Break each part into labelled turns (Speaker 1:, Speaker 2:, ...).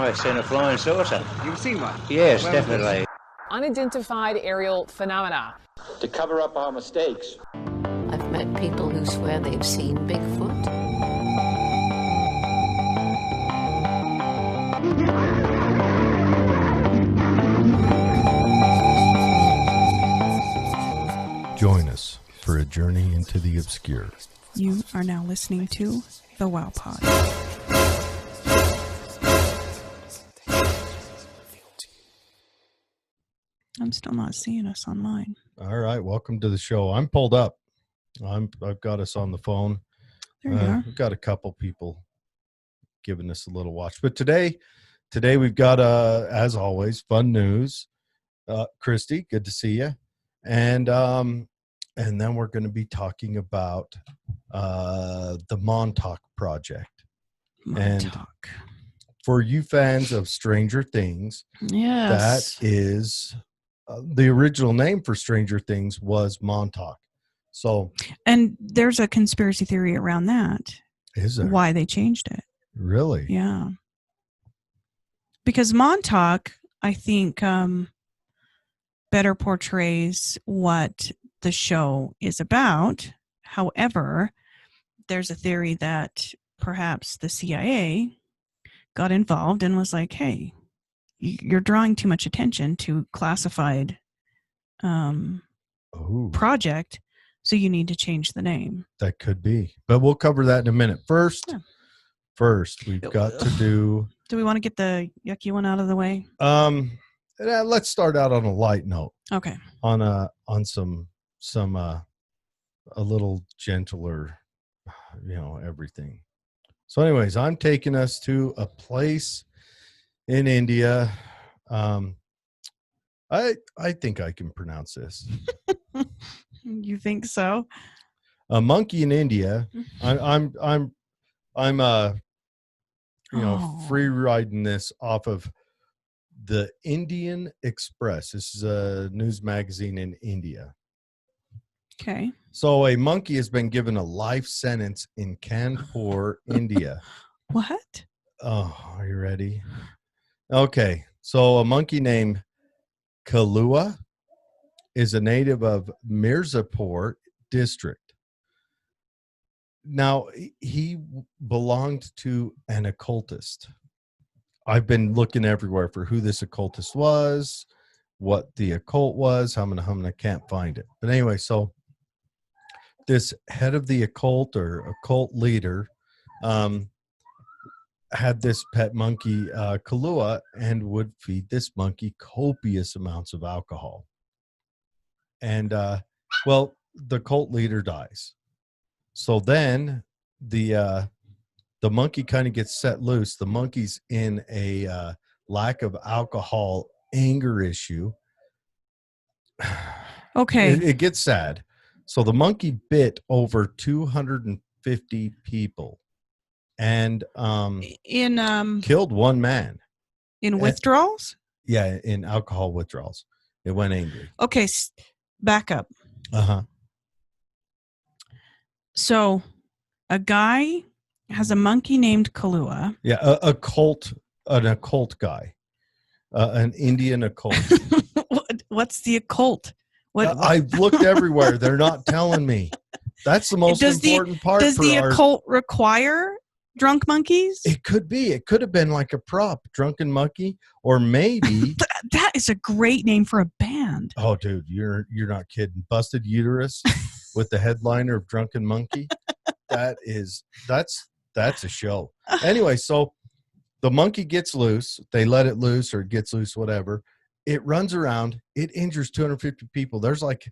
Speaker 1: I've seen a flying saucer.
Speaker 2: You've seen one?
Speaker 1: Yes,
Speaker 2: Where was this?
Speaker 1: definitely.
Speaker 3: Unidentified aerial phenomena.
Speaker 1: To cover up our mistakes.
Speaker 4: I've met people who swear they've seen Bigfoot.
Speaker 5: Join us for a journey into the obscure.
Speaker 6: You are now listening to The Wow Pod. I'm still not seeing us on mine.
Speaker 5: All right, welcome to the show. I'm pulled up. I've got us on the phone.
Speaker 6: There you are.
Speaker 5: We've got a couple people giving us a little watch. But today we've got, as always, fun news. Christy, good to see you. And then we're going to be talking about the Montauk Project.
Speaker 6: Montauk.
Speaker 5: And for you fans of Stranger Things,
Speaker 6: Yes.
Speaker 5: that is the original name for Stranger Things was Montauk. So,
Speaker 6: And there's a conspiracy theory around that.
Speaker 5: is there?
Speaker 6: Why they changed it.
Speaker 5: Really?
Speaker 6: Yeah. Because Montauk, I think, better portrays what the show is about. However, there's a theory that perhaps the CIA got involved and was like, hey, you're drawing too much attention to classified project, so you need to change the name.
Speaker 5: That could be. But we'll cover that in a minute. First, we've got to do
Speaker 6: we want to get the yucky one out of the way?
Speaker 5: Let's start out on a light note.
Speaker 6: Okay.
Speaker 5: On some a little gentler, everything. So anyways, I'm taking us to a place in India. I think I can pronounce this.
Speaker 6: You think so?
Speaker 5: A monkey in India. I'm free riding this off of the Indian Express. This is a news magazine in India.
Speaker 6: Okay.
Speaker 5: So a monkey has been given a life sentence in Kanpur, India.
Speaker 6: What?
Speaker 5: Oh, are you ready? Okay. So a monkey named Kalua is a native of Mirzapur district. Now, he belonged to an occultist. I've been looking everywhere for who this occultist was, what the occult was. I can't find it. But anyway, so this head of the occult or occult leader had this pet monkey, Kalua, and would feed this monkey copious amounts of alcohol. And, the cult leader dies. So then the monkey kind of gets set loose. The monkey's in a lack of alcohol anger issue.
Speaker 6: Okay.
Speaker 5: It gets sad. So the monkey bit over 250 people and killed one man.
Speaker 6: In withdrawals?
Speaker 5: Yeah, in alcohol withdrawals. It went angry.
Speaker 6: Okay, back up.
Speaker 5: Uh-huh.
Speaker 6: So a guy has a monkey named Kalua.
Speaker 5: Yeah, an occult guy, an Indian occult.
Speaker 6: What's the occult? What?
Speaker 5: I've looked everywhere. They're not telling me. That's the most important part.
Speaker 6: Does the occult require drunk monkeys?
Speaker 5: It could be. It could have been like a prop, Drunken Monkey, or maybe
Speaker 6: that is a great name for a band.
Speaker 5: Oh, dude, you're not kidding. Busted Uterus with the headliner of Drunken Monkey. That's a show. Anyway, so the monkey gets loose. They let it loose, or it gets loose, whatever. It runs around. It injures 250 people. There's like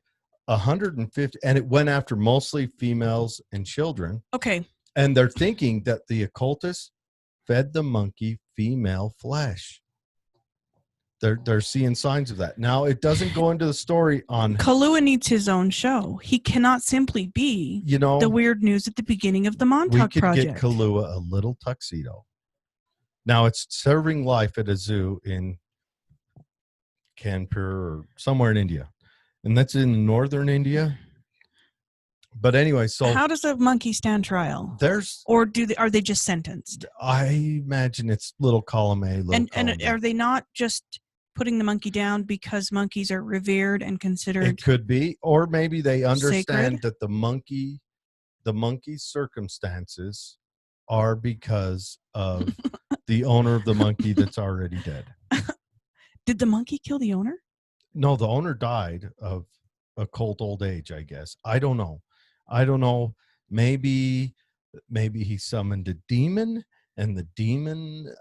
Speaker 5: 150, and it went after mostly females and children.
Speaker 6: Okay.
Speaker 5: And they're thinking that the occultist fed the monkey female flesh. They're seeing signs of that. Now, it doesn't go into the story on...
Speaker 6: Kalua needs his own show. He cannot simply be the weird news at the beginning of the Montauk Project.
Speaker 5: We could get Kalua a little tuxedo. Now, it's serving life at a zoo in Kanpur or somewhere in India. And that's in northern India. But anyway, so
Speaker 6: How does a monkey stand trial?
Speaker 5: there's,
Speaker 6: Or are they just sentenced?
Speaker 5: I imagine it's little column A, little column
Speaker 6: And
Speaker 5: B.
Speaker 6: are they not just putting the monkey down because monkeys are revered and considered
Speaker 5: It could be, or maybe they understand
Speaker 6: sacred?
Speaker 5: that the monkey's circumstances are because of the owner of the monkey that's already dead.
Speaker 6: Did the monkey kill the owner?
Speaker 5: No, the owner died of occult old age, I guess. I don't know. Maybe he summoned a demon, and the demon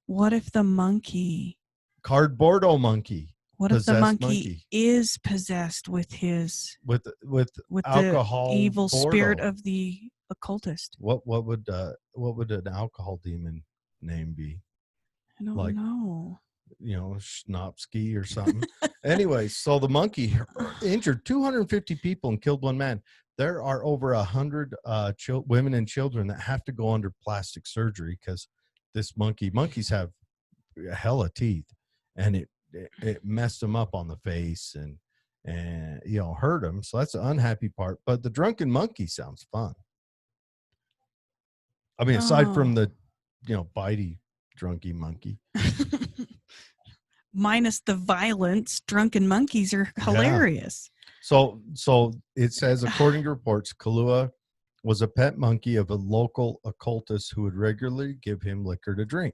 Speaker 6: What if the monkey?
Speaker 5: cardboardo monkey.
Speaker 6: What if the
Speaker 5: Possessed
Speaker 6: monkey is possessed with
Speaker 5: with alcohol
Speaker 6: the evil spirit
Speaker 5: Bordeaux.
Speaker 6: of the occultist?
Speaker 5: What would an alcohol demon name be?
Speaker 6: I don't
Speaker 5: Like,
Speaker 6: know.
Speaker 5: Schnapsky or something. Anyway, so the monkey injured 250 people and killed one man. There are over 100 women and children that have to go under plastic surgery because this monkeys have a hell of teeth, and it messed them up on the face and hurt them. So that's the unhappy part. But the drunken monkey sounds fun. I mean, aside from the bitey drunky monkey.
Speaker 6: Minus the violence, drunken monkeys are hilarious.
Speaker 5: So it says, according to reports, Kahlua was a pet monkey of a local occultist who would regularly give him liquor to drink.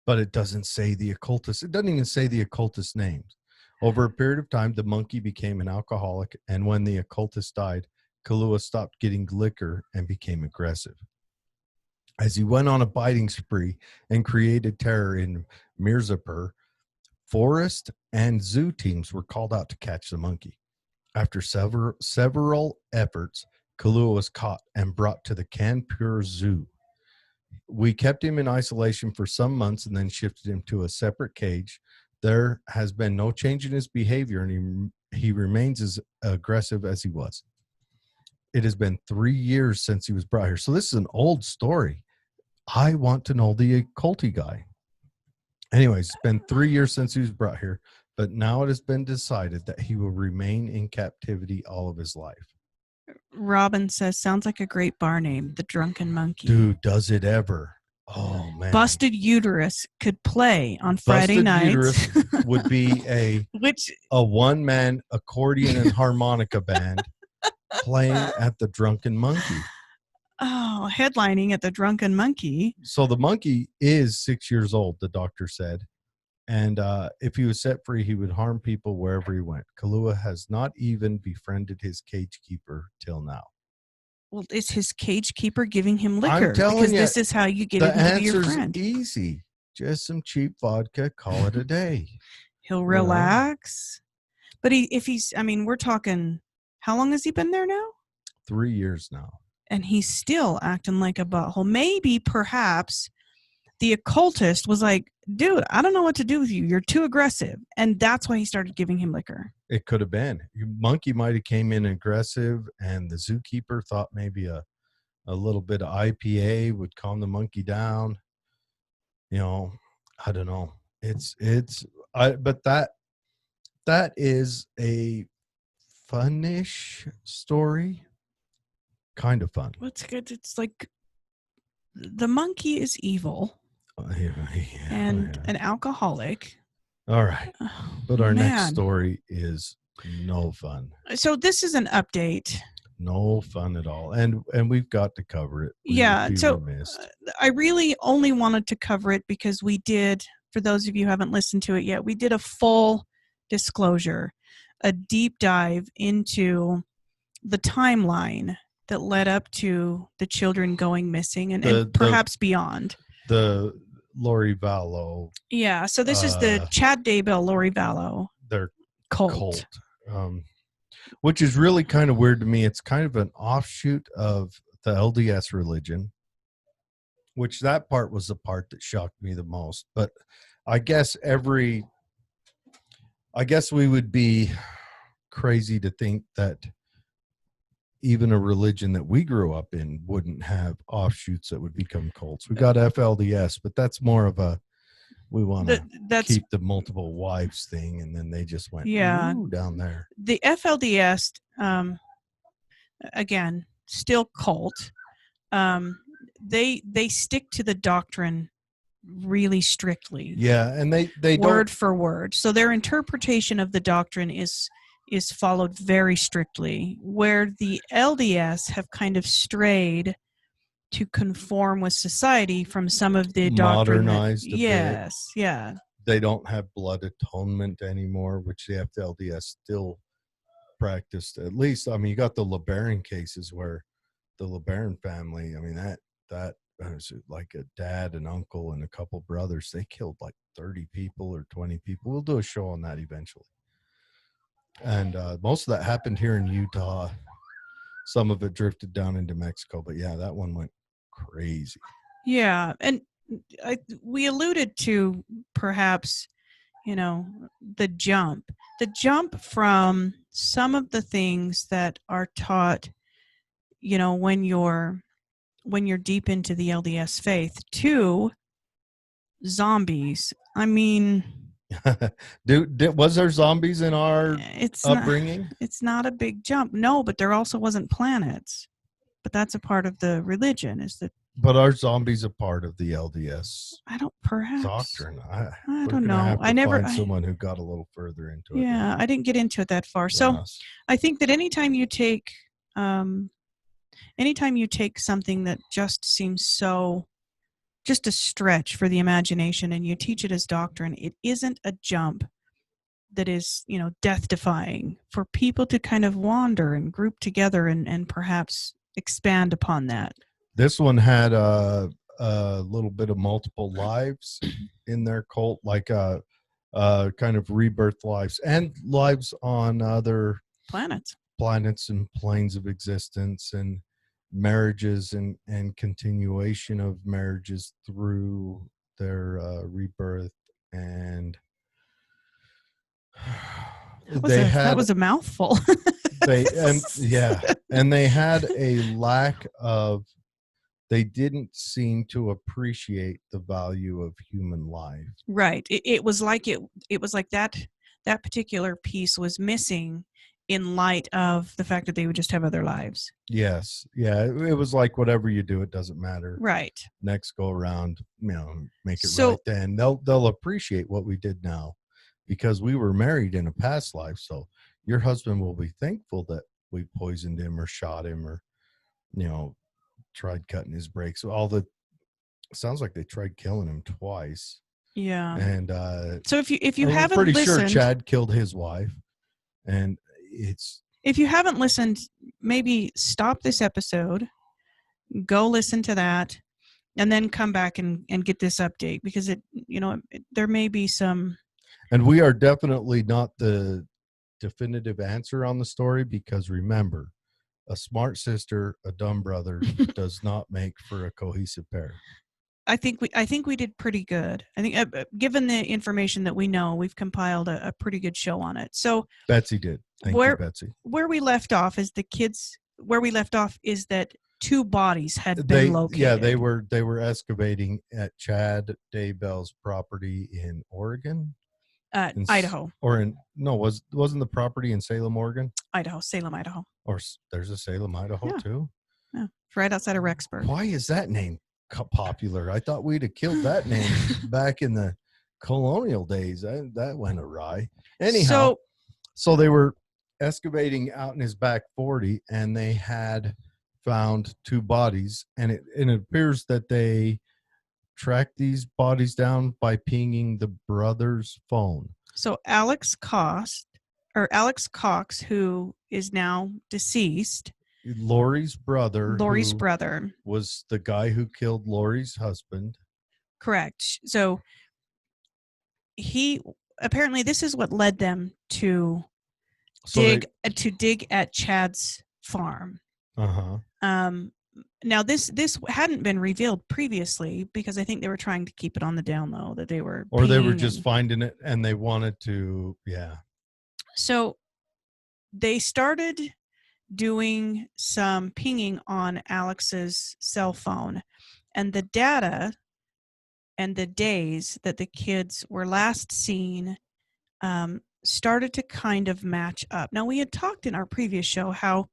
Speaker 5: But it doesn't say the occultist. It doesn't even say the occultist names. Over a period of time, the monkey became an alcoholic, and when the occultist died, Kahlua stopped getting liquor and became aggressive. As he went on a biting spree and created terror in Mirzapur, forest and zoo teams were called out to catch the monkey. After several efforts, Kahlua was caught and brought to the Kanpur Zoo. We kept him in isolation for some months and then shifted him to a separate cage. There has been no change in his behavior, and he remains as aggressive as he was. It has been 3 years since he was brought here. So this is an old story. I want to know the occulty guy. Anyways, it's been 3 years since he was brought here, but now it has been decided that he will remain in captivity all of his life.
Speaker 6: Robin says, sounds like a great bar name, the Drunken Monkey.
Speaker 5: Dude, does it ever? Oh, man.
Speaker 6: Busted Uterus could play on Friday nights.
Speaker 5: Busted Uterus would be a one-man accordion and harmonica band playing at the Drunken Monkey.
Speaker 6: Oh, headlining at the Drunken Monkey.
Speaker 5: So the monkey is 6 years old, the doctor said. And if he was set free, he would harm people wherever he went. Kahlua has not even befriended his cage keeper till now.
Speaker 6: Well, is his cage keeper giving him liquor?
Speaker 5: I'm telling
Speaker 6: because
Speaker 5: you,
Speaker 6: this is how you get him to be your friend.
Speaker 5: The answer's easy. Just some cheap vodka, call it a day.
Speaker 6: He'll relax. But we're talking, how long has he been there now?
Speaker 5: 3 years now.
Speaker 6: And he's still acting like a butthole. Maybe, perhaps, the occultist was like, dude, I don't know what to do with you. You're too aggressive. And that's why he started giving him liquor. It
Speaker 5: could have been. Monkey might have came in aggressive, and the zookeeper thought maybe a little bit of IPA would calm the monkey down. I don't know. But that is a funnish story. Kind of fun.
Speaker 6: What's good? It's like the monkey is evil and an alcoholic.
Speaker 5: All right. But our next story is no fun.
Speaker 6: So this is an update.
Speaker 5: No fun at all. And we've got to cover it.
Speaker 6: I really only wanted to cover it because we did, for those of you who haven't listened to it yet, we did a full disclosure, a deep dive into the timeline that led up to the children going missing and perhaps beyond.
Speaker 5: The Lori Vallow.
Speaker 6: Yeah, so this is the Chad Daybell, Lori Vallow.
Speaker 5: Their
Speaker 6: cult.
Speaker 5: Which is really kind of weird to me. It's kind of an offshoot of the LDS religion, which that part was the part that shocked me the most. But I guess we would be crazy to think that even a religion that we grew up in wouldn't have offshoots that would become cults. We got FLDS, but that's more of a, we want to keep the multiple wives thing, and then they just went down there.
Speaker 6: The FLDS, again, still cult. They stick to the doctrine really strictly.
Speaker 5: Yeah, and they
Speaker 6: word
Speaker 5: don't.
Speaker 6: for word. So their interpretation of the doctrine is followed very strictly, where the LDS have kind of strayed to conform with society from some of the doctrine.
Speaker 5: Modernized a bit.
Speaker 6: Yes, yeah.
Speaker 5: They don't have blood atonement anymore, which the LDS still practiced. At least, I mean, you got the LeBaron cases where the LeBaron family, I mean, that was like a dad, an uncle, and a couple brothers. They killed like 30 people or 20 people. We'll do a show on that eventually. And most of that happened here in Utah. Some of it drifted down into Mexico, but yeah, that one went crazy.
Speaker 6: Yeah, and we alluded to perhaps, the jump from some of the things that are taught, when you're deep into the LDS faith to zombies. I mean,
Speaker 5: was there zombies in our upbringing?
Speaker 6: It's not a big jump. No, but there also wasn't planets. But that's a part of the religion, is that.
Speaker 5: But are zombies a part of the LDS?
Speaker 6: Perhaps
Speaker 5: doctrine?
Speaker 6: I don't know.
Speaker 5: I never find someone who got a little further into it.
Speaker 6: Yeah, I didn't get into it that far. So I think that anytime you take something that just seems so just a stretch for the imagination and you teach it as doctrine, it isn't a jump that is, death defying for people to kind of wander and group together and perhaps expand upon that.
Speaker 5: This one had a little bit of multiple lives in their cult, like kind of rebirth lives and lives on other planets and planes of existence, and marriages and continuation of marriages through their rebirth. And
Speaker 6: that was a mouthful.
Speaker 5: And they had a lack of. They didn't seem to appreciate the value of human life.
Speaker 6: Right. It was like that particular piece was missing in light of the fact that they would just have other lives.
Speaker 5: Yes. Yeah. It was like, whatever you do, it doesn't matter.
Speaker 6: Right.
Speaker 5: Next go around, make it right then. They'll appreciate what we did now because we were married in a past life. So your husband will be thankful that we poisoned him or shot him or, tried cutting his brakes. Sounds like they tried killing him twice.
Speaker 6: Yeah.
Speaker 5: And
Speaker 6: so if you haven't
Speaker 5: pretty
Speaker 6: listened,
Speaker 5: sure Chad killed his wife. And
Speaker 6: if you haven't listened, maybe stop this episode, go listen to that, and then come back and get this update, because there may be some.
Speaker 5: And we are definitely not the definitive answer on the story, because remember, a smart sister, a dumb brother does not make for a cohesive pair.
Speaker 6: I think we did pretty good. I think given the information that we know, we've compiled a pretty good show on it. So
Speaker 5: Betsy did. Thank you, Betsy.
Speaker 6: Where we left off is that 2 bodies had been located.
Speaker 5: Yeah, they were excavating at Chad Daybell's property in Oregon.
Speaker 6: Idaho.
Speaker 5: Wasn't the property in Salem, Oregon?
Speaker 6: Salem, Idaho.
Speaker 5: Or there's a Salem, Idaho too?
Speaker 6: Yeah, it's right outside of Rexburg.
Speaker 5: Why is that name popular? I thought we'd have killed that name back in the colonial days. That went awry. Anyhow, so they were excavating out in his back 40, and they had found 2 bodies, and it appears that they tracked these bodies down by pinging the brother's phone.
Speaker 6: So Alex Cox, who is now deceased,
Speaker 5: Lori's brother was the guy who killed Lori's husband.
Speaker 6: Correct. So apparently this is what led them to dig at Chad's farm. Now this hadn't been revealed previously, because I think they were trying to keep it on the down low, that they were,
Speaker 5: or they were just finding it and they wanted to. Yeah.
Speaker 6: So they started doing some pinging on Alex's cell phone, and the data and the days that the kids were last seen started to kind of match up. Now, we had talked in our previous show how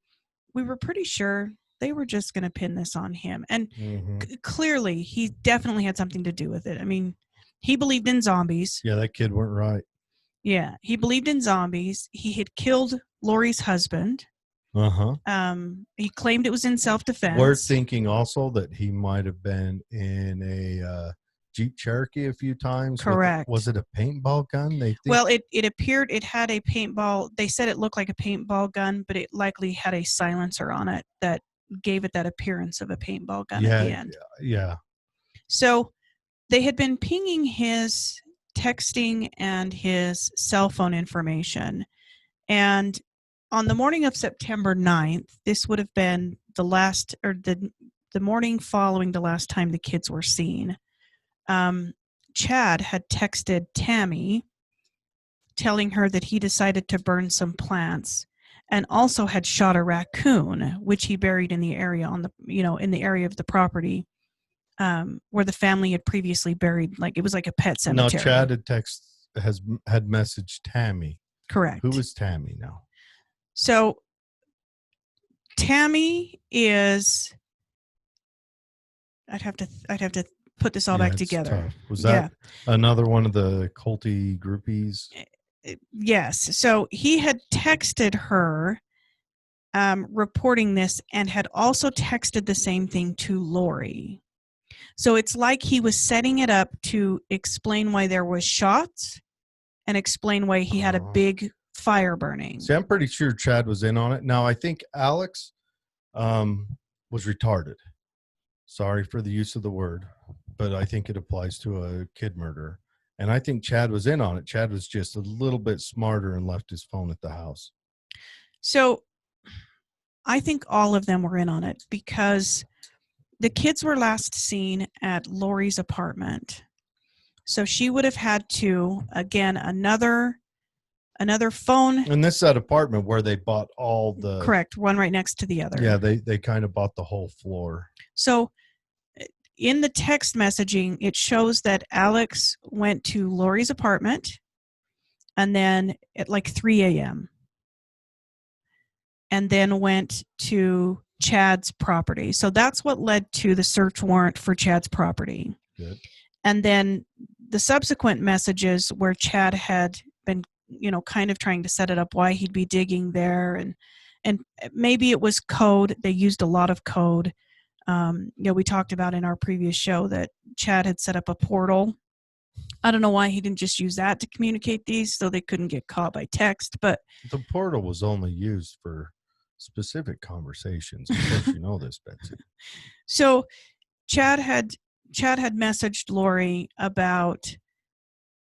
Speaker 6: we were pretty sure they were just going to pin this on him. And
Speaker 5: Mhm.
Speaker 6: clearly, he definitely had something to do with it. I mean, he believed in zombies.
Speaker 5: Yeah, that kid weren't right.
Speaker 6: Yeah, he believed in zombies. He had killed Lori's husband.
Speaker 5: Uh-huh.
Speaker 6: He claimed it was in self-defense.
Speaker 5: We're thinking also that he might have been in a Jeep Cherokee a few times.
Speaker 6: Correct.
Speaker 5: Was it a paintball gun? They think?
Speaker 6: Well, it appeared it had a paintball. They said it looked like a paintball gun, but it likely had a silencer on it that gave it that appearance of a paintball gun at the end.
Speaker 5: Yeah.
Speaker 6: So they had been pinging his texting and his cell phone information. And on the morning of September 9th, this would have been the last, or the morning following the last time the kids were seen. Chad had texted Tammy telling her that he decided to burn some plants and also had shot a raccoon, which he buried in the area in the area of the property where the family had previously buried, like it was like a pet cemetery.
Speaker 5: No, Chad had messaged Tammy.
Speaker 6: Correct.
Speaker 5: Who is Tammy now?
Speaker 6: So Tammy is, I'd have to put this all back together.
Speaker 5: Tough. Was that another one of the culty groupies?
Speaker 6: Yes. So he had texted her reporting this and had also texted the same thing to Lori. So it's like he was setting it up to explain why there was shots and explain why he had a big fire burning.
Speaker 5: See, I'm pretty sure Chad was in on it. Now, I think Alex was retarded. Sorry for the use of the word, but I think it applies to a kid murderer. And I think Chad was in on it. Chad was just a little bit smarter and left his phone at the house.
Speaker 6: So I think all of them were in on it because the kids were last seen at Lori's apartment. So she would have had to, again, another phone.
Speaker 5: And this is that apartment where they bought all the...
Speaker 6: Correct, one right next to the other.
Speaker 5: Yeah, they kind of bought the whole floor.
Speaker 6: So in the text messaging, it shows that Alex went to Lori's apartment and then at like 3 a.m. and then went to Chad's property. So that's what led to the search warrant for Chad's property.
Speaker 5: Good.
Speaker 6: And then the subsequent messages where Chad had been, kind of trying to set it up why he'd be digging there. And maybe it was code. They used a lot of code. We talked about in our previous show that Chad had set up a portal. I don't know why he didn't just use that to communicate these so they couldn't get caught by text. But
Speaker 5: the portal was only used for specific conversations. Of course, you know this, Betsy.
Speaker 6: So Chad had messaged Lori about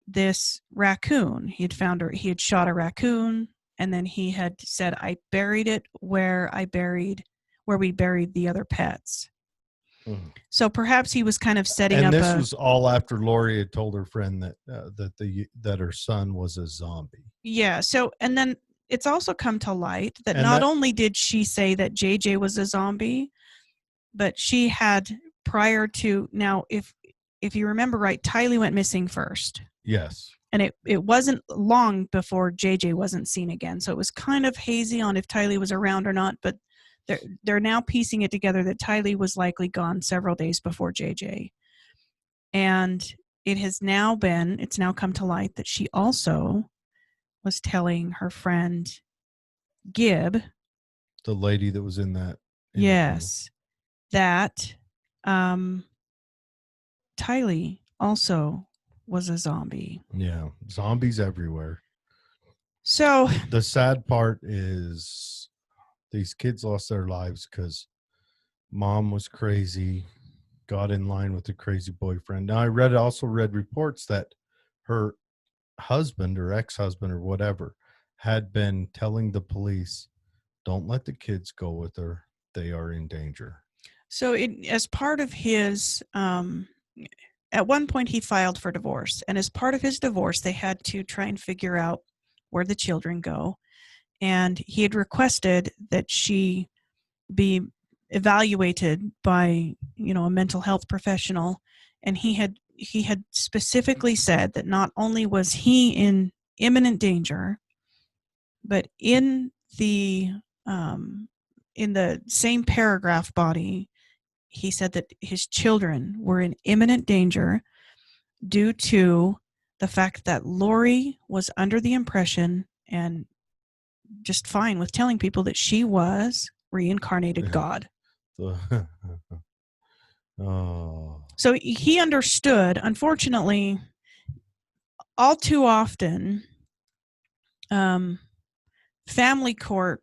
Speaker 6: this raccoon. He had shot a raccoon, and then he had said, I buried it where we buried the other pets. So perhaps he was kind of setting up.
Speaker 5: And this was all after Lori had told her friend that her son was a zombie. Yeah.
Speaker 6: So, and then it's also come to light that not only did she say that JJ was a zombie, but she had prior to, now if you remember right, Tylee went missing first.
Speaker 5: Yes.
Speaker 6: And it wasn't long before JJ wasn't seen again. So it was kind of hazy on if Tylee was around or not, but they're now piecing it together that Tylee was likely gone several days before JJ. And it's now come to light that she also was telling her friend Gibb,
Speaker 5: the lady that was in that interview.
Speaker 6: Yes, that Tylee also was a zombie.
Speaker 5: Yeah, zombies everywhere.
Speaker 6: So
Speaker 5: the sad part is these kids lost their lives because mom was crazy, got in line with a crazy boyfriend. Now, I also read reports that her husband or ex-husband or whatever had been telling the police, don't let the kids go with her. They are in danger.
Speaker 6: So as part of his, at one point he filed for divorce. And as part of his divorce, they had to try and figure out where the children go. And he had requested that she be evaluated by, a mental health professional. And he had specifically said that not only was he in imminent danger, but in the in the same paragraph body, he said that his children were in imminent danger due to the fact that Lori was under the impression and just fine with telling people that she was reincarnated God.
Speaker 5: Oh.
Speaker 6: So he understood. Unfortunately, all too often, family court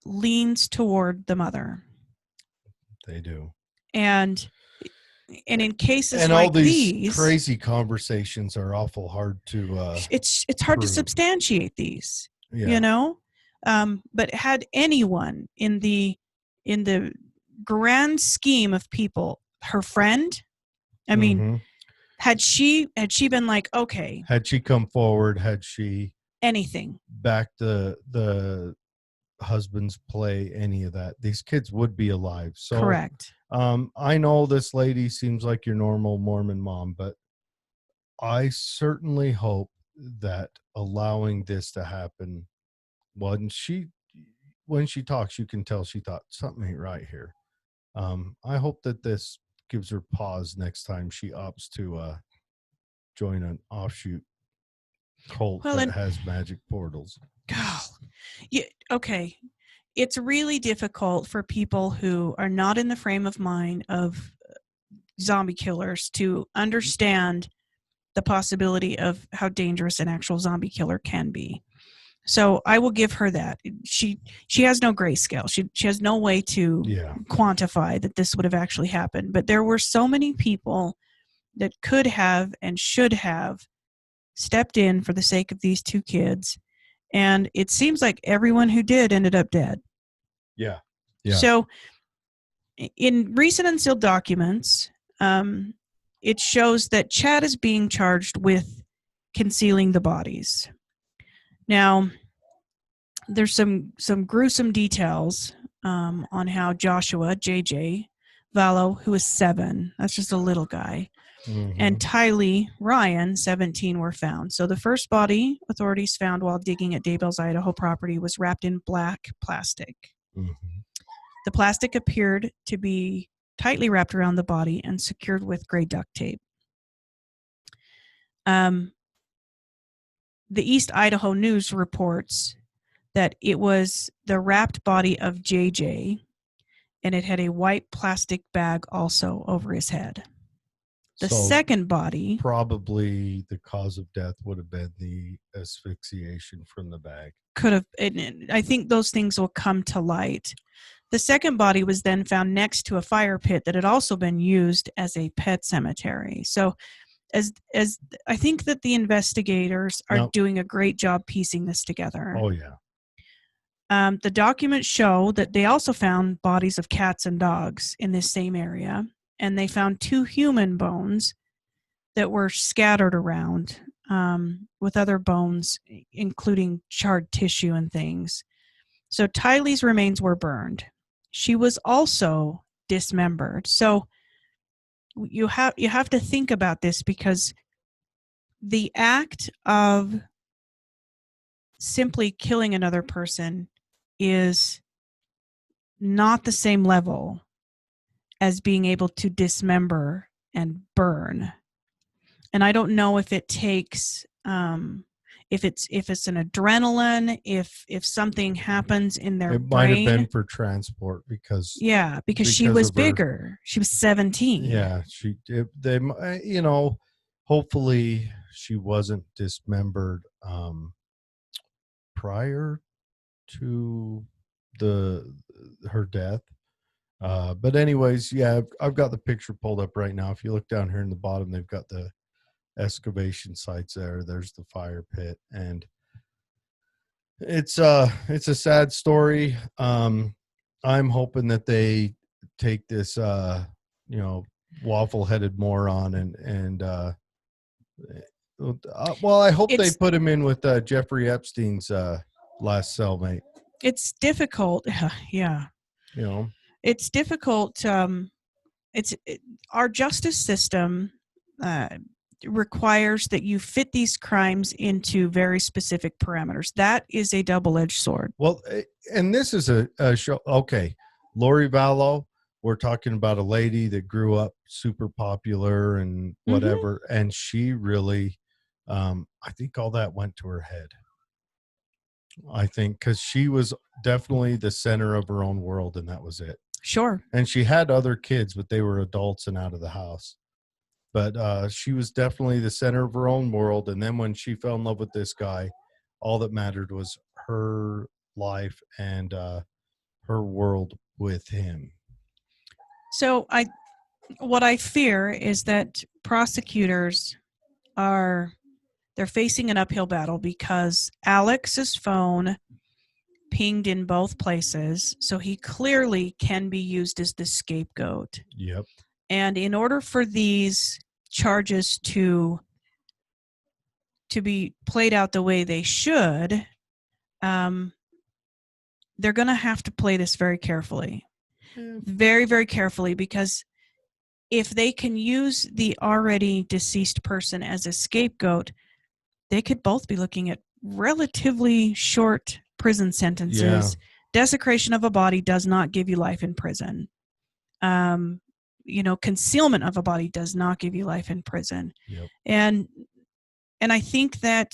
Speaker 6: leans toward the mother.
Speaker 5: They do.
Speaker 6: And in cases
Speaker 5: and
Speaker 6: like
Speaker 5: all these
Speaker 6: these,
Speaker 5: crazy conversations are awful hard to
Speaker 6: it's hard to
Speaker 5: prove.
Speaker 6: substantiate these.
Speaker 5: Yeah.
Speaker 6: You know, but had anyone in the grand scheme of people, her friend, I mean,
Speaker 5: Mhm.
Speaker 6: had she been like, okay,
Speaker 5: Had she come forward, had she
Speaker 6: anything,
Speaker 5: backed the husband's play, any of that, these kids would be alive. So
Speaker 6: correct.
Speaker 5: I know this lady seems like your normal Mormon mom, but I certainly hope that allowing this to happen, when she talks, you can tell she thought something ain't right here. I hope that this gives her pause next time she opts to join an offshoot cult that has magic portals.
Speaker 6: Yeah, okay. It's really difficult for people who are not in the frame of mind of zombie killers to understand the possibility of how dangerous an actual zombie killer can be. So I will give her that. She has no grayscale. She has no way to quantify that this would have actually happened. But there were so many people that could have and should have stepped in for the sake of these two kids. And it seems like everyone who did ended up dead.
Speaker 5: Yeah.
Speaker 6: So in recent unsealed documents, it shows that Chad is being charged with concealing the bodies. Now, there's some gruesome details on how Joshua, JJ, Vallow, who was 7, that's just a little guy, and Tylee, Ryan, 17, were found. So the first body authorities found while digging at Daybell's Idaho property was wrapped in black plastic. The plastic appeared to be tightly wrapped around the body and secured with gray duct tape. The East Idaho News reports that it was the wrapped body of JJ, and it had a white plastic bag also over his head. The second body...
Speaker 5: Probably the cause of death would have been the asphyxiation from the bag.
Speaker 6: Could have. I think those things will come to light. The second body was then found next to a fire pit that had also been used as a pet cemetery. So as I think that the investigators are doing a great job piecing this together.
Speaker 5: Oh, yeah.
Speaker 6: The documents show that they also found bodies of cats and dogs in this same area, and they found 2 human bones that were scattered around with other bones, including charred tissue and things. So Tylee's remains were burned. She was also dismembered. So you have to think about this, because the act of simply killing another person is not the same level as being able to dismember and burn. And I don't know if it takes if it's an adrenaline, if something happens in their brain.
Speaker 5: It might have been for transport because
Speaker 6: she was bigger. She was 17.
Speaker 5: Yeah, hopefully she wasn't dismembered prior to her death. But anyways, I've got the picture pulled up right now. If you look down here in the bottom, they've got the excavation sites there. There's the fire pit, and it's a sad story. I'm hoping that they take this waffle-headed moron and I hope they put him in with Jeffrey Epstein's last cellmate.
Speaker 6: It's difficult. Yeah. It's difficult. Our justice system requires that you fit these crimes into very specific parameters. That is a double-edged sword.
Speaker 5: Well, and this is a show. Okay, Lori Vallow. We're talking about a lady that grew up super popular and whatever, and she really, I think all that went to her head. I think because she was definitely the center of her own world, and that was it.
Speaker 6: Sure.
Speaker 5: And she had other kids, but they were adults and out of the house. But she was definitely the center of her own world. And then when she fell in love with this guy, all that mattered was her life and her world with him.
Speaker 6: So what I fear is that prosecutors they're facing an uphill battle because Alex's phone pinged in both places, so he clearly can be used as the scapegoat.
Speaker 5: Yep.
Speaker 6: And in order for these charges to be played out the way they should, they're going to have to play this very carefully. Very, very carefully, because if they can use the already deceased person as a scapegoat, they could both be looking at relatively short prison sentences.
Speaker 5: Yeah.
Speaker 6: Desecration of a body does not give you life in prison. Concealment of a body does not give you life in prison.
Speaker 5: Yep.
Speaker 6: And I think that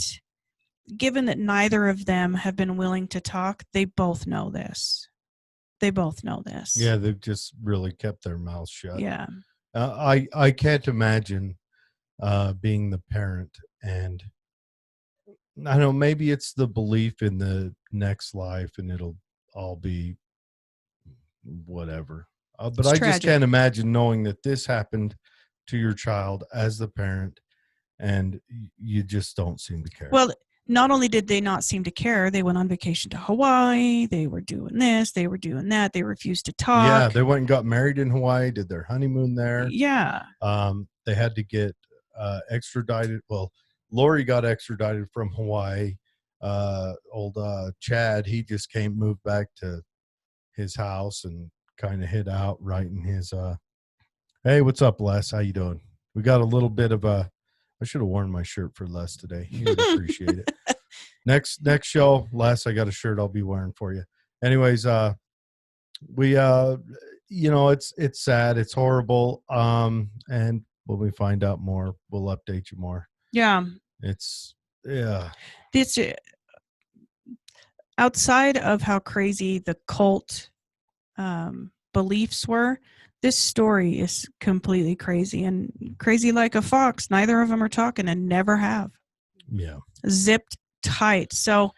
Speaker 6: given that neither of them have been willing to talk, they both know this. Yeah,
Speaker 5: they've just really kept their mouths shut.
Speaker 6: Yeah.
Speaker 5: I can't imagine being the parent, and I don't know, maybe it's the belief in the next life and it'll all be whatever. But
Speaker 6: It's
Speaker 5: I
Speaker 6: tragic.
Speaker 5: just can't imagine knowing that this happened to your child as the parent, and you just don't seem to care.
Speaker 6: Well, not only did they not seem to care, they went on vacation to Hawaii. They were doing this. They were doing that. They refused to talk.
Speaker 5: Yeah, they went and got married in Hawaii, did their honeymoon there.
Speaker 6: Yeah.
Speaker 5: They had to get extradited. Well, Lori got extradited from Hawaii. Chad, he just moved back to his house and kind of hid out right in his hey, what's up, Les? How you doing? We got a little bit of I should have worn my shirt for Les today. He would appreciate it. Next show, Les, I got a shirt I'll be wearing for you. Anyways, we it's sad, it's horrible. And when we find out more, we'll update you more.
Speaker 6: Yeah.
Speaker 5: It's
Speaker 6: outside of how crazy the cult beliefs were, this story is completely crazy, and crazy like a fox. Neither of them are talking and never have.
Speaker 5: Yeah.
Speaker 6: Zipped tight. So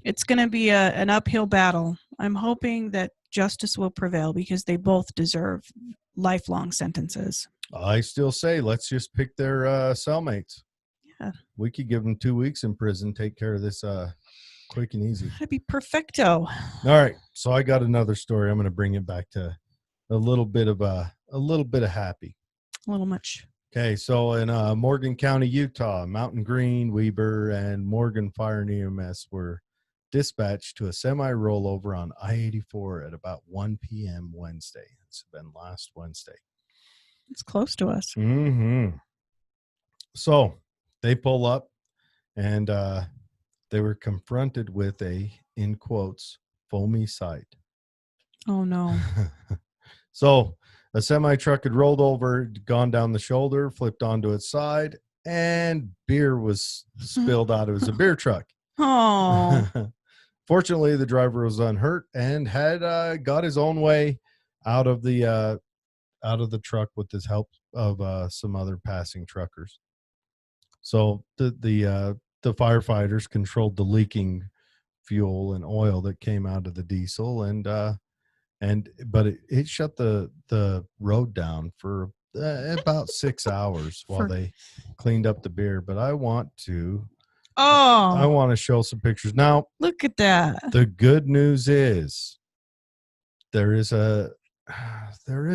Speaker 6: it's going to be an uphill battle. I'm hoping that justice will prevail because they both deserve lifelong sentences.
Speaker 5: I still say let's just pick their cellmates.
Speaker 6: Yeah.
Speaker 5: We could give them 2 weeks in prison, take care of this quick and easy.
Speaker 6: That'd be perfecto.
Speaker 5: All right. So I got another story. I'm going to bring it back to a little bit of happy.
Speaker 6: A little much.
Speaker 5: Okay. So in Morgan County, Utah, Mountain Green, Weber, and Morgan Fire and EMS were dispatched to a semi rollover on I-84 at about 1 p.m. Wednesday. It's been last Wednesday.
Speaker 6: It's close to us.
Speaker 5: Mm-hmm. So they pull up, and they were confronted with a, in quotes, foamy sight.
Speaker 6: Oh, no.
Speaker 5: So a semi truck had rolled over, gone down the shoulder, flipped onto its side, and beer was spilled out. It was a beer truck.
Speaker 6: Oh.
Speaker 5: Fortunately, the driver was unhurt and had got his own way out of the truck with the help of some other passing truckers. So the firefighters controlled the leaking fuel and oil that came out of the diesel, but it shut the road down for about 6 hours while they cleaned up the beer. But I want to show some pictures now.
Speaker 6: Look at that.
Speaker 5: The good news is there is a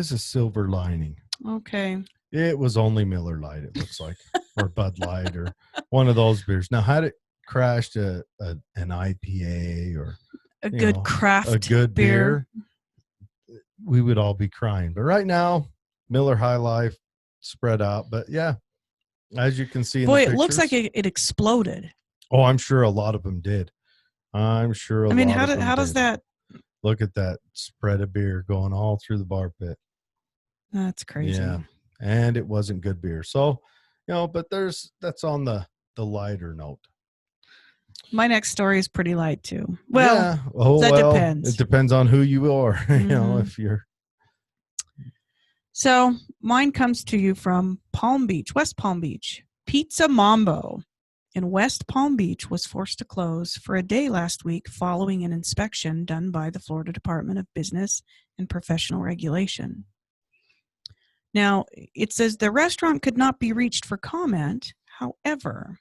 Speaker 5: silver lining.
Speaker 6: Okay.
Speaker 5: It was only Miller Lite, it looks like, or Bud Light, or one of those beers. Now, had it crashed an IPA or
Speaker 6: a good craft
Speaker 5: a good beer, we would all be crying. But right now, Miller High Life spread out. But yeah, As you can see in
Speaker 6: Boy,
Speaker 5: the
Speaker 6: it looks like
Speaker 5: pictures.
Speaker 6: it exploded.
Speaker 5: Oh, I'm sure a lot of them did. I'm sure a
Speaker 6: I mean,
Speaker 5: lot of them
Speaker 6: how does
Speaker 5: did.
Speaker 6: that?
Speaker 5: Look at that spread of beer going all through the bar pit.
Speaker 6: That's crazy.
Speaker 5: Yeah, and it wasn't good beer. So, but that's on the lighter note.
Speaker 6: My next story is pretty light too. Well,
Speaker 5: yeah. Oh,
Speaker 6: that
Speaker 5: well,
Speaker 6: depends.
Speaker 5: It depends on who you are.
Speaker 6: Mhm.
Speaker 5: If you're.
Speaker 6: So mine comes to you from Palm Beach, West Palm Beach. Pizza Mambo in West Palm Beach was forced to close for a day last week following an inspection done by the Florida Department of Business and Professional Regulation. Now, it says the restaurant could not be reached for comment. However,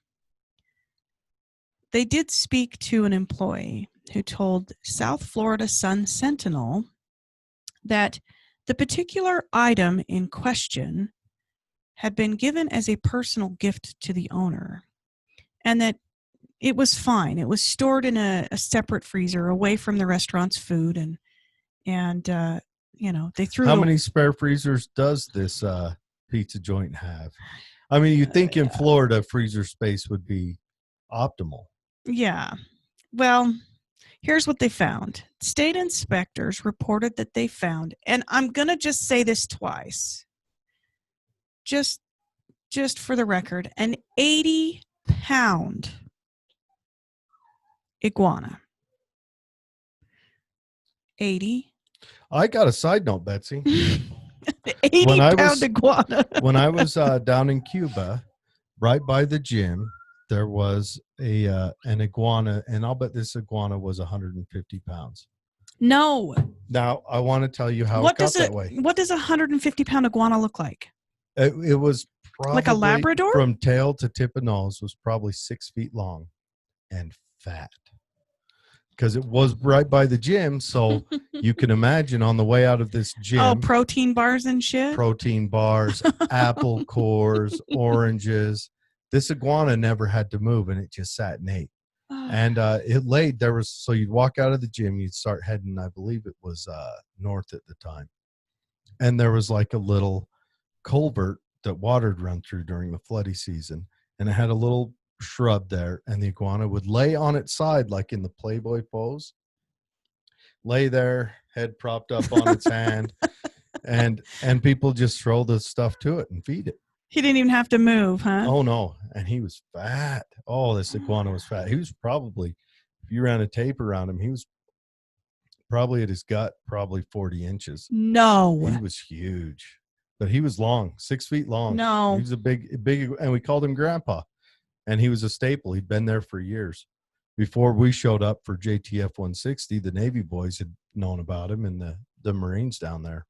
Speaker 6: they did speak to an employee who told South Florida Sun Sentinel that the particular item in question had been given as a personal gift to the owner and that it was fine. It was stored in a separate freezer away from the restaurant's food and they threw
Speaker 5: How
Speaker 6: it.
Speaker 5: many spare freezers does this pizza joint have? I mean, you'd think in Florida freezer space would be optimal.
Speaker 6: Yeah. Well, here's what they found. State inspectors reported that they found, and I'm going to just say this twice, just for the record, an 80-pound iguana. 80.
Speaker 5: I got a side note, Betsy.
Speaker 6: 80-pound iguana.
Speaker 5: When I was down in Cuba, right by the gym, there was an iguana, and I'll bet this iguana was 150 pounds.
Speaker 6: No.
Speaker 5: Now, I want to tell you how it got that way.
Speaker 6: What does a 150-pound iguana look like?
Speaker 5: It was probably,
Speaker 6: like a Labrador?
Speaker 5: From tail to tip of nose, was probably 6 feet long and fat. Because it was right by the gym, so you can imagine on the way out of this gym.
Speaker 6: Oh, protein bars and shit?
Speaker 5: Protein bars, apple cores, oranges. This iguana never had to move, and it just sat and ate. And it laid. So you'd walk out of the gym, you'd start heading, I believe it was north at the time. And there was like a little culvert that water'd run through during the floody season. And it had a little shrub there, and the iguana would lay on its side like in the Playboy pose, lay there, head propped up on its hand, and people just throw the stuff to it and feed it.
Speaker 6: He didn't even have to move, huh?
Speaker 5: Oh no. And he was fat. Oh, this iguana was fat. He was probably, if you ran a tape around him, he was probably at his gut, probably 40 inches.
Speaker 6: No.
Speaker 5: He was huge, but he was long, 6 feet long.
Speaker 6: No.
Speaker 5: He was a big, and we called him Grandpa. And he was a staple. He'd been there for years. Before we showed up for JTF 160, the Navy boys had known about him and the Marines down there.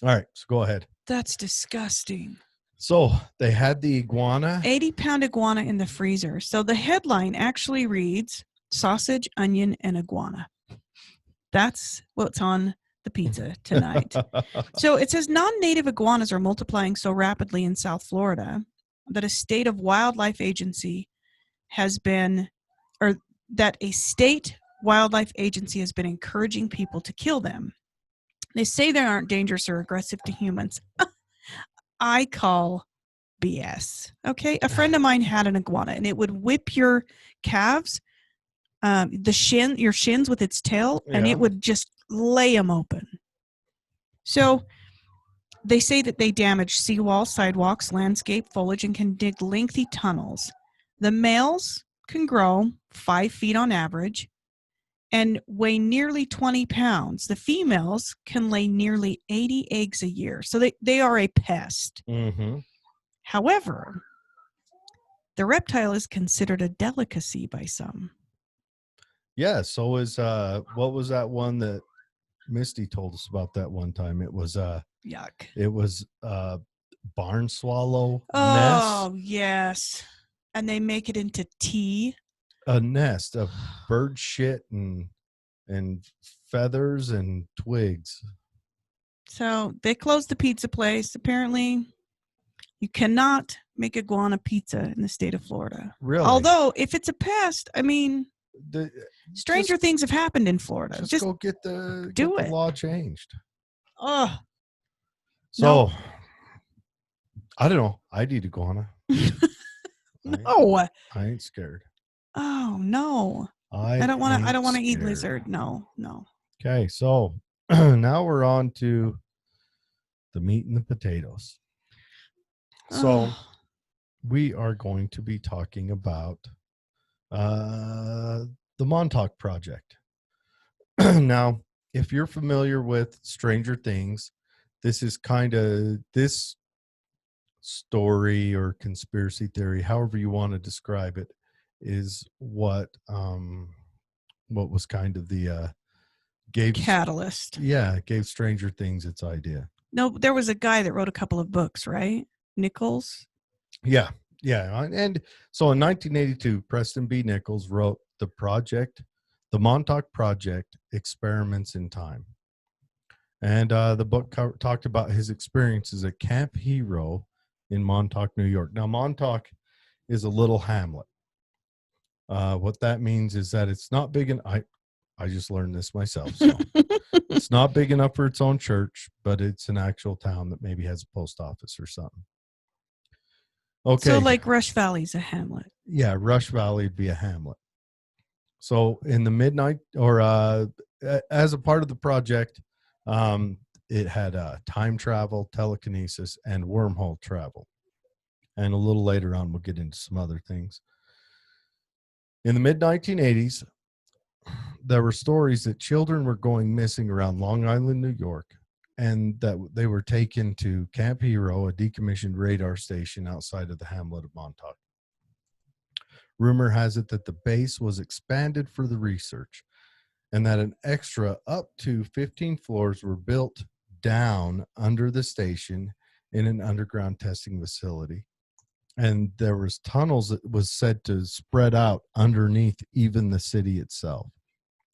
Speaker 5: All right, so go ahead.
Speaker 6: That's disgusting.
Speaker 5: So they had the iguana.
Speaker 6: 80-pound iguana in the freezer. So the headline actually reads, sausage, onion, and iguana. That's what's on the pizza tonight. So it says non-native iguanas are multiplying so rapidly in South Florida that a state wildlife agency has been encouraging people to kill them. They say they aren't dangerous or aggressive to humans. I call BS. Okay. A friend of mine had an iguana and it would whip your calves, your shins with its tail, and it would just lay them open. So they say that they damage seawalls, sidewalks, landscape, foliage, and can dig lengthy tunnels. The males can grow 5 feet on average and weigh nearly 20 pounds. The females can lay nearly 80 eggs a year. So they are a pest.
Speaker 5: Mm-hmm.
Speaker 6: However, the reptile is considered a delicacy by some.
Speaker 5: Yeah, so is what was that one that Misty told us about that one time? It was
Speaker 6: yuck.
Speaker 5: It was barn swallow nest.
Speaker 6: Oh, yes. And they make it into tea.
Speaker 5: A nest of bird shit and feathers and twigs.
Speaker 6: So they closed the pizza place. Apparently, you cannot make iguana pizza in the state of Florida.
Speaker 5: Really?
Speaker 6: Although, if it's a pest, I mean, stranger things have happened in Florida.
Speaker 5: Just go get the law changed.
Speaker 6: Oh.
Speaker 5: So, no. I don't know. I'd eat iguana.
Speaker 6: No.
Speaker 5: I ain't scared.
Speaker 6: Oh no.
Speaker 5: I
Speaker 6: I don't want to eat
Speaker 5: scared.
Speaker 6: lizard. No.
Speaker 5: Okay, so now we're on to the meat and the potatoes. So
Speaker 6: Oh,
Speaker 5: we are going to be talking about the Montauk Project. Now, if you're familiar with Stranger Things, this is kind of this story or conspiracy theory, however you want to describe it, is what was kind of the
Speaker 6: catalyst.
Speaker 5: gave Stranger Things its idea.
Speaker 6: No, there was a guy that wrote a couple of books, right? Nichols.
Speaker 5: Yeah. And so in 1982, Preston B. Nichols wrote the Montauk Project, Experiments in Time. And the book talked about his experiences at Camp Hero in Montauk, New York. Now, Montauk is a little hamlet. What that means is that it's not big, and I just learned this myself. So it's not big enough for its own church, but it's an actual town that maybe has a post office or something. Okay.
Speaker 6: So like Rush Valley's a hamlet.
Speaker 5: Yeah, Rush Valley would be a hamlet. So in the midnight, or as a part of the project, it had time travel, telekinesis, and wormhole travel. And a little later on, we'll get into some other things. In the mid-1980s, there were stories that children were going missing around Long Island, New York, and that they were taken to Camp Hero, a decommissioned radar station outside of the hamlet of Montauk. Rumor has it that the base was expanded for the research, and that an extra up to 15 floors were built down under the station in an underground testing facility. And there was tunnels that was said to spread out underneath even the city itself.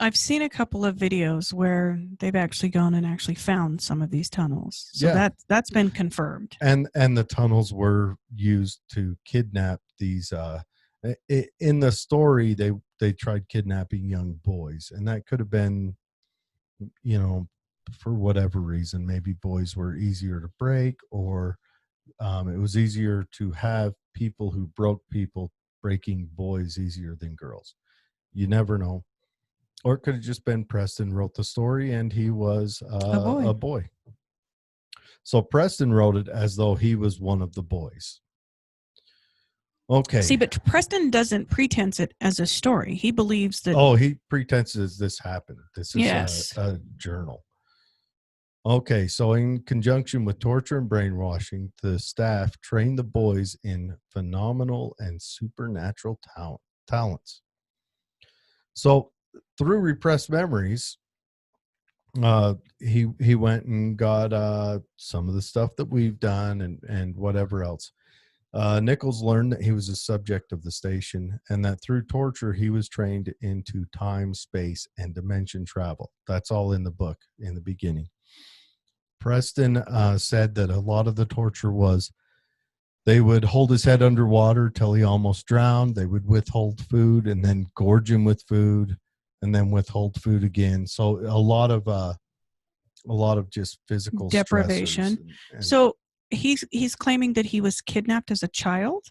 Speaker 6: I've seen a couple of videos where they've actually gone and actually found some of these tunnels. So
Speaker 5: Yeah.
Speaker 6: that's been confirmed.
Speaker 5: And the tunnels were used to kidnap these in the story they tried kidnapping young boys, and that could have been, for whatever reason. Maybe boys were easier to break, or it was easier to have people who broke people breaking boys easier than girls. You never know. Or it could have just been Preston wrote the story and he was a boy. So Preston wrote it as though he was one of the boys. Okay.
Speaker 6: See, but Preston doesn't pretense it as a story. He believes that.
Speaker 5: Oh, he pretenses this happened. This is
Speaker 6: Yes.
Speaker 5: a journal. Okay, so in conjunction with torture and brainwashing, the staff trained the boys in phenomenal and supernatural talents. So through repressed memories, he went and got some of the stuff that we've done and whatever else. Nichols learned that he was a subject of the station, and that through torture he was trained into time, space, and dimension travel. That's all in the book in the beginning. Preston said that a lot of the torture was they would hold his head underwater till he almost drowned. They would withhold food and then gorge him with food and then withhold food again. So a lot of just physical
Speaker 6: Deprivation.
Speaker 5: And
Speaker 6: so he's claiming that he was kidnapped as a child?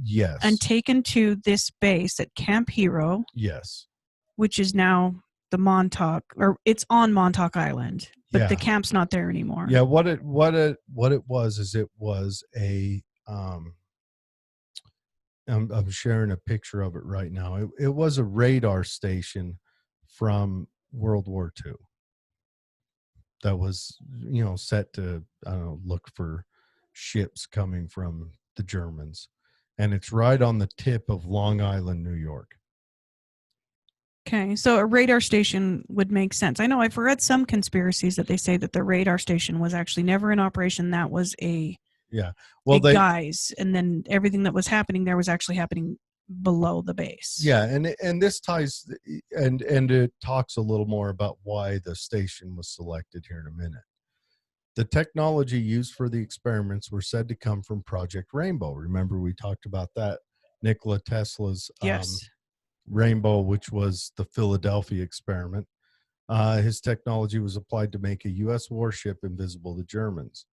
Speaker 5: Yes.
Speaker 6: And taken to this base at Camp Hero.
Speaker 5: Yes.
Speaker 6: Which is now the Montauk, or it's on Montauk Island, but the camp's not there anymore.
Speaker 5: Yeah, what it was is it was a I'm sharing a picture of it right now. It was a radar station from World War II that was, set to, look for ships coming from the Germans. And it's right on the tip of Long Island, New York.
Speaker 6: Okay, so a radar station would make sense. I know I've read some conspiracies that they say that the radar station was actually never in operation. That was a guise, and then everything that was happening there was actually happening below the base.
Speaker 5: Yeah, and this ties and it talks a little more about why the station was selected here in a minute. The technology used for the experiments were said to come from Project Rainbow. Remember, we talked about that. Nikola Tesla's Rainbow, which was the Philadelphia experiment. His technology was applied to make a U.S. warship invisible to Germans.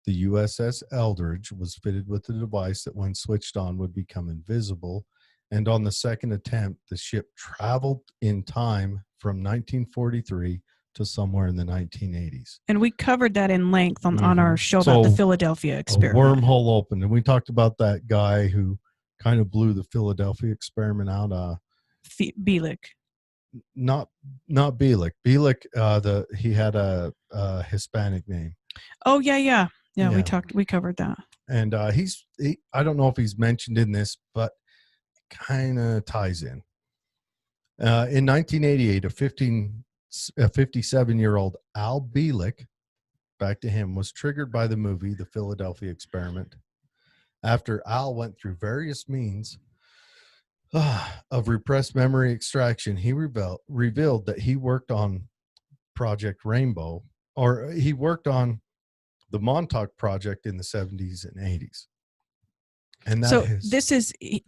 Speaker 5: The USS Eldridge was fitted with a device that, when switched on, would become invisible. And on the second attempt, the ship traveled in time from 1943 to somewhere in the 1980s.
Speaker 6: And we covered that in length on our show about the Philadelphia
Speaker 5: A
Speaker 6: experiment.
Speaker 5: wormhole opened, and we talked about that guy who kind of blew the Philadelphia experiment out.
Speaker 6: Bielik.
Speaker 5: Not Bielik. Bielik, he had a Hispanic name.
Speaker 6: Oh yeah. We covered that.
Speaker 5: And I don't know if he's mentioned in this, but it kind of ties in. In 1988, a 57-year-old Al Bielik, back to him, was triggered by the movie The Philadelphia Experiment. After Al went through various means of repressed memory extraction, he revealed that he worked on Project Rainbow, or he worked on the Montauk Project in the 70s and 80s. And that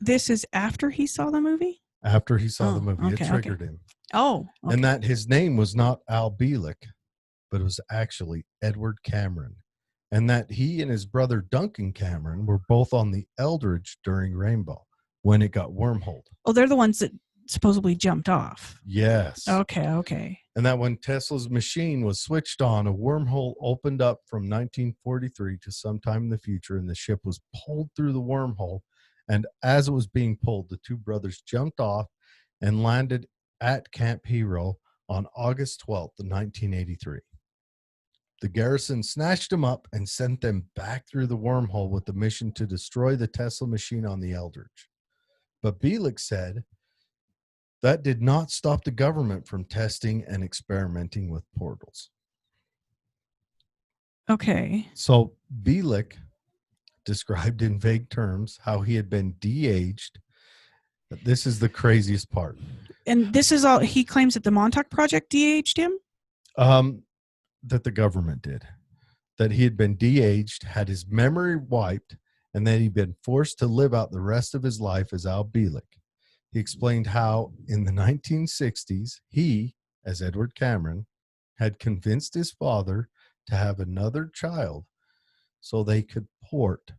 Speaker 6: this is after he saw the movie?
Speaker 5: After he saw the movie.
Speaker 6: Okay,
Speaker 5: it triggered him.
Speaker 6: Oh. Okay.
Speaker 5: And that his name was not Al Bielik, but it was actually Edward Cameron. And that he and his brother Duncan Cameron were both on the Eldridge during Rainbow when it got wormholed.
Speaker 6: Oh, they're the ones that supposedly jumped off.
Speaker 5: Yes.
Speaker 6: Okay.
Speaker 5: And that when Tesla's machine was switched on, a wormhole opened up from 1943 to sometime in the future, and the ship was pulled through the wormhole. And as it was being pulled, the two brothers jumped off and landed at Camp Hero on August 12th, 1983. The garrison snatched them up and sent them back through the wormhole with the mission to destroy the Tesla machine on the Eldridge. But Bielik said that did not stop the government from testing and experimenting with portals.
Speaker 6: Okay.
Speaker 5: So Bielik described in vague terms how he had been de-aged. This is the craziest part.
Speaker 6: And this is all he claims that the Montauk Project de-aged him?
Speaker 5: That the government did. That he had been de-aged, had his memory wiped, and that he'd been forced to live out the rest of his life as Al Bielik. He explained how in the 1960s, he, as Edward Cameron, had convinced his father to have another child so they could port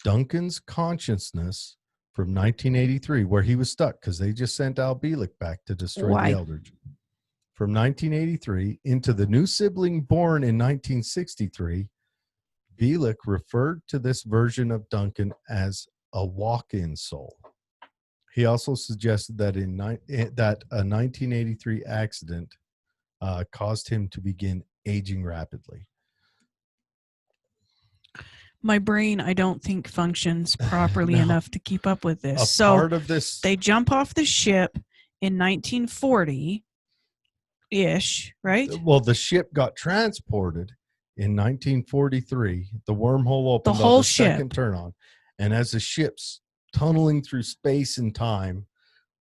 Speaker 5: Duncan's consciousness from 1983, where he was stuck because they just sent Al Bielik back to destroy the Eldridge, from 1983 into the new sibling born in 1963. Bielik referred to this version of Duncan as a walk-in soul. He also suggested that that a 1983 accident caused him to begin aging rapidly.
Speaker 6: My brain, I don't think, functions properly
Speaker 5: No.
Speaker 6: enough to keep up with this.
Speaker 5: Part of this,
Speaker 6: they jump off the ship in 1940-ish, right?
Speaker 5: Well, the ship got transported in 1943. The wormhole opened.
Speaker 6: The whole
Speaker 5: the
Speaker 6: ship.
Speaker 5: Second turn on, and as the ship's tunneling through space and time,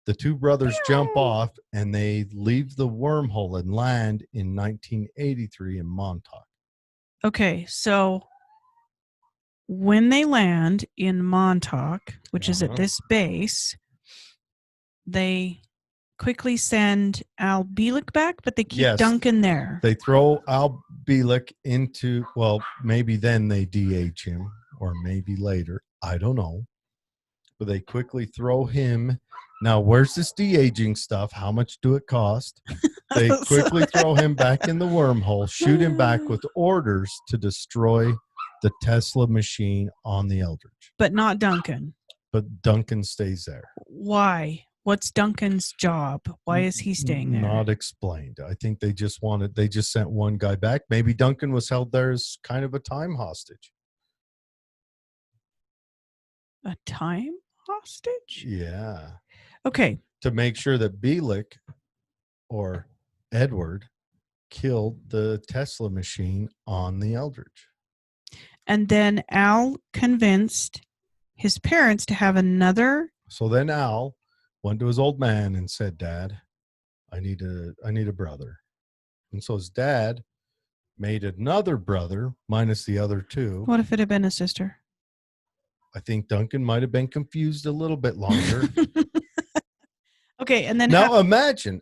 Speaker 5: the two brothers jump off and they leave the wormhole and land in 1983 in Montauk.
Speaker 6: Okay, so when they land in Montauk, which is at this base, they quickly send Al Bielik back, but they keep Duncan there.
Speaker 5: They throw Al Bielik into, well, maybe then they de-age him, or maybe later. I don't know. But they quickly throw him. Now, where's this de-aging stuff? How much do it cost? They quickly throw him back in the wormhole, shoot him back with orders to destroy the Tesla machine on the Eldridge.
Speaker 6: But not Duncan.
Speaker 5: But Duncan stays there.
Speaker 6: Why? What's Duncan's job? Why is he staying there?
Speaker 5: Not explained. I think they just sent one guy back. Maybe Duncan was held there as kind of a time hostage.
Speaker 6: A time hostage?
Speaker 5: Yeah.
Speaker 6: Okay.
Speaker 5: To make sure that Bielik or Edward killed the Tesla machine on the Eldridge.
Speaker 6: And then Al convinced his parents to have another.
Speaker 5: So then Al went to his old man and said, "Dad, I need a brother." And so his dad made another brother minus the other two.
Speaker 6: What if it had been a sister?
Speaker 5: I think Duncan might have been confused a little bit longer.
Speaker 6: Okay, and then
Speaker 5: now imagine.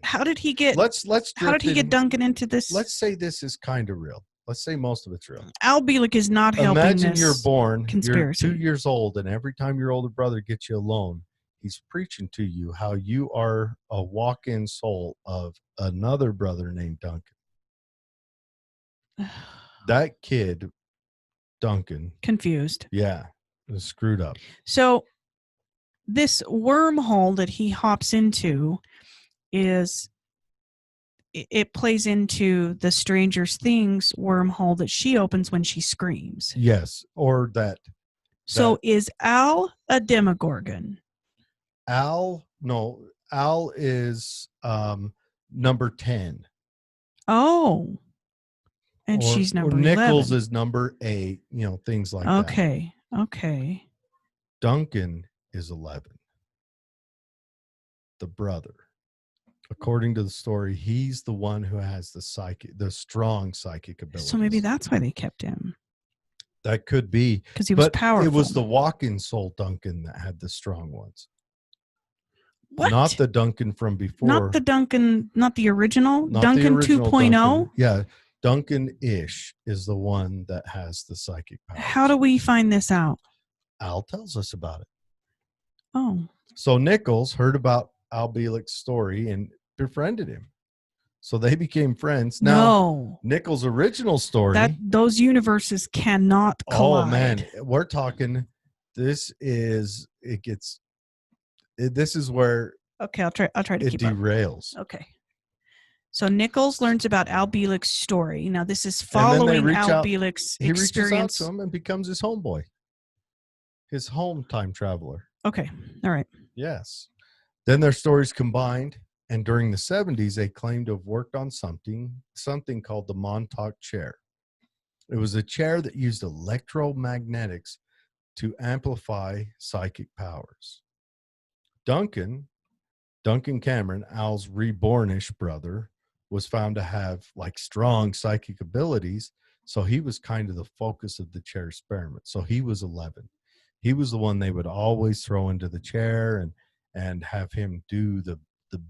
Speaker 6: How did he get?
Speaker 5: Let's.
Speaker 6: How did he get Duncan into this?
Speaker 5: Let's say this is kind of real. Let's say most of it's real.
Speaker 6: Al Bielek is not helping
Speaker 5: Imagine
Speaker 6: this
Speaker 5: you're born,
Speaker 6: conspiracy.
Speaker 5: you're 2 years old, and every time your older brother gets you alone, he's preaching to you how you are a walk-in soul of another brother named Duncan. That kid, Duncan,
Speaker 6: Confused.
Speaker 5: yeah, was screwed up.
Speaker 6: So this wormhole that he hops into it plays into the Stranger Things wormhole that she opens when she screams.
Speaker 5: Yes, or that.
Speaker 6: So is Al a Demogorgon?
Speaker 5: Al is number 10.
Speaker 6: Oh. And she's number 11.
Speaker 5: Nichols is number 8, things like that.
Speaker 6: Okay.
Speaker 5: Duncan is 11. The brother. According to the story, he's the one who has the strong psychic ability.
Speaker 6: So maybe that's why they kept him.
Speaker 5: That could be.
Speaker 6: Because he was powerful.
Speaker 5: It was the walk-in soul Duncan that had the strong ones.
Speaker 6: What?
Speaker 5: Not the Duncan from before.
Speaker 6: Not the Duncan, not the original?
Speaker 5: Not
Speaker 6: Duncan
Speaker 5: the original
Speaker 6: 2.0?
Speaker 5: Duncan. Yeah. Duncan-ish is the one that has the psychic powers.
Speaker 6: How do we find this out?
Speaker 5: Al tells us about it.
Speaker 6: Oh.
Speaker 5: So Nichols heard about Al Bielek's story and befriended him. So they became friends. Now,
Speaker 6: No.
Speaker 5: Nichols' original story.
Speaker 6: Those universes cannot collide.
Speaker 5: Oh, man. We're talking, this is where
Speaker 6: Okay, I'll try to
Speaker 5: it
Speaker 6: keep up.
Speaker 5: derails.
Speaker 6: Okay. So Nichols learns about Al Bielek's story. Now this is following Al Bielek's experience.
Speaker 5: He reaches out to him and becomes his homeboy. His home time traveler.
Speaker 6: Okay. All right.
Speaker 5: Yes. Then their stories combined, and during the 70s, they claimed to have worked on something called the Montauk chair. It was a chair that used electromagnetics to amplify psychic powers. Duncan Cameron, Al's rebornish brother, was found to have strong psychic abilities. So he was kind of the focus of the chair experiment. So he was 11. He was the one they would always throw into the chair and have him do the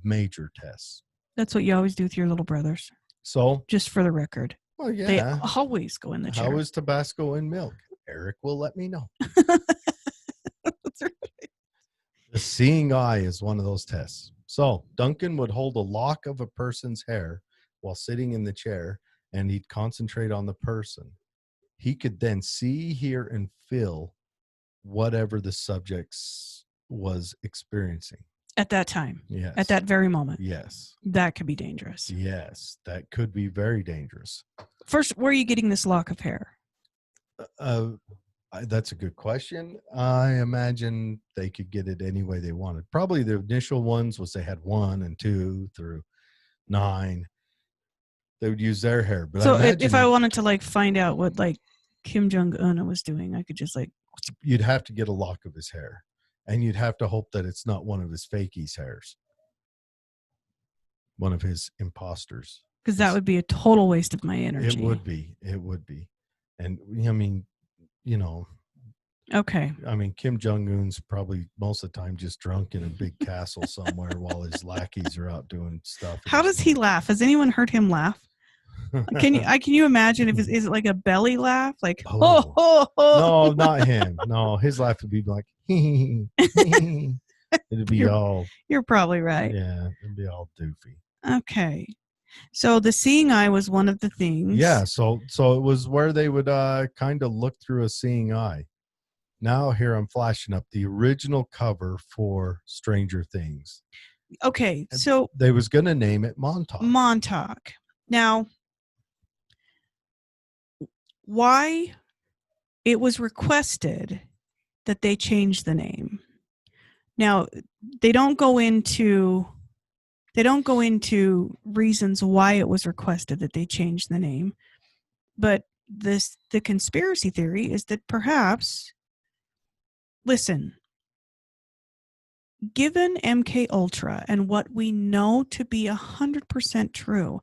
Speaker 5: major tests.
Speaker 6: That's what you always do with your little brothers.
Speaker 5: So
Speaker 6: just for the record.
Speaker 5: Well, yeah.
Speaker 6: They always go in the chair.
Speaker 5: How is Tabasco in milk? Eric will let me know.
Speaker 6: That's right.
Speaker 5: The seeing eye is one of those tests. So Duncan would hold a lock of a person's hair while sitting in the chair, and he'd concentrate on the person. He could then see, hear, and feel whatever the subject was experiencing.
Speaker 6: At that time.
Speaker 5: Yes.
Speaker 6: At that very moment.
Speaker 5: Yes.
Speaker 6: That could be dangerous.
Speaker 5: Yes. That could be very dangerous.
Speaker 6: First, where are you getting this lock of hair?
Speaker 5: That's a good question. I imagine they could get it any way they wanted. Probably the initial ones was they had 1 and 2 through 9. They would use their hair. But
Speaker 6: so if I wanted to find out what Kim Jong-un was doing, I could just
Speaker 5: you'd have to get a lock of his hair, and you'd have to hope that it's not one of his fakies hairs, one of his imposters.
Speaker 6: Because that would be a total waste of my energy.
Speaker 5: It would be. And I mean,
Speaker 6: okay.
Speaker 5: I mean, Kim Jong-un's probably most of the time just drunk in a big castle somewhere while his lackeys are out doing stuff.
Speaker 6: How does he laugh? Has anyone heard him laugh? Can you imagine is it like a belly laugh?
Speaker 5: Oh.
Speaker 6: Ho.
Speaker 5: No, not him. No, his laugh would be like, it'd be
Speaker 6: You're probably right.
Speaker 5: Yeah, it'd be all doofy.
Speaker 6: Okay. So the seeing eye was one of the things.
Speaker 5: Yeah, so it was where they would kind of look through a seeing eye. Now here I'm flashing up the original cover for Stranger Things.
Speaker 6: Okay, so
Speaker 5: they was going to name it Montauk.
Speaker 6: Montauk. Now, why it was requested that they change the name. Now, they don't go into reasons why it was requested that they change the name, but the conspiracy theory is that perhaps, listen, given MK Ultra and what we know to be 100% true,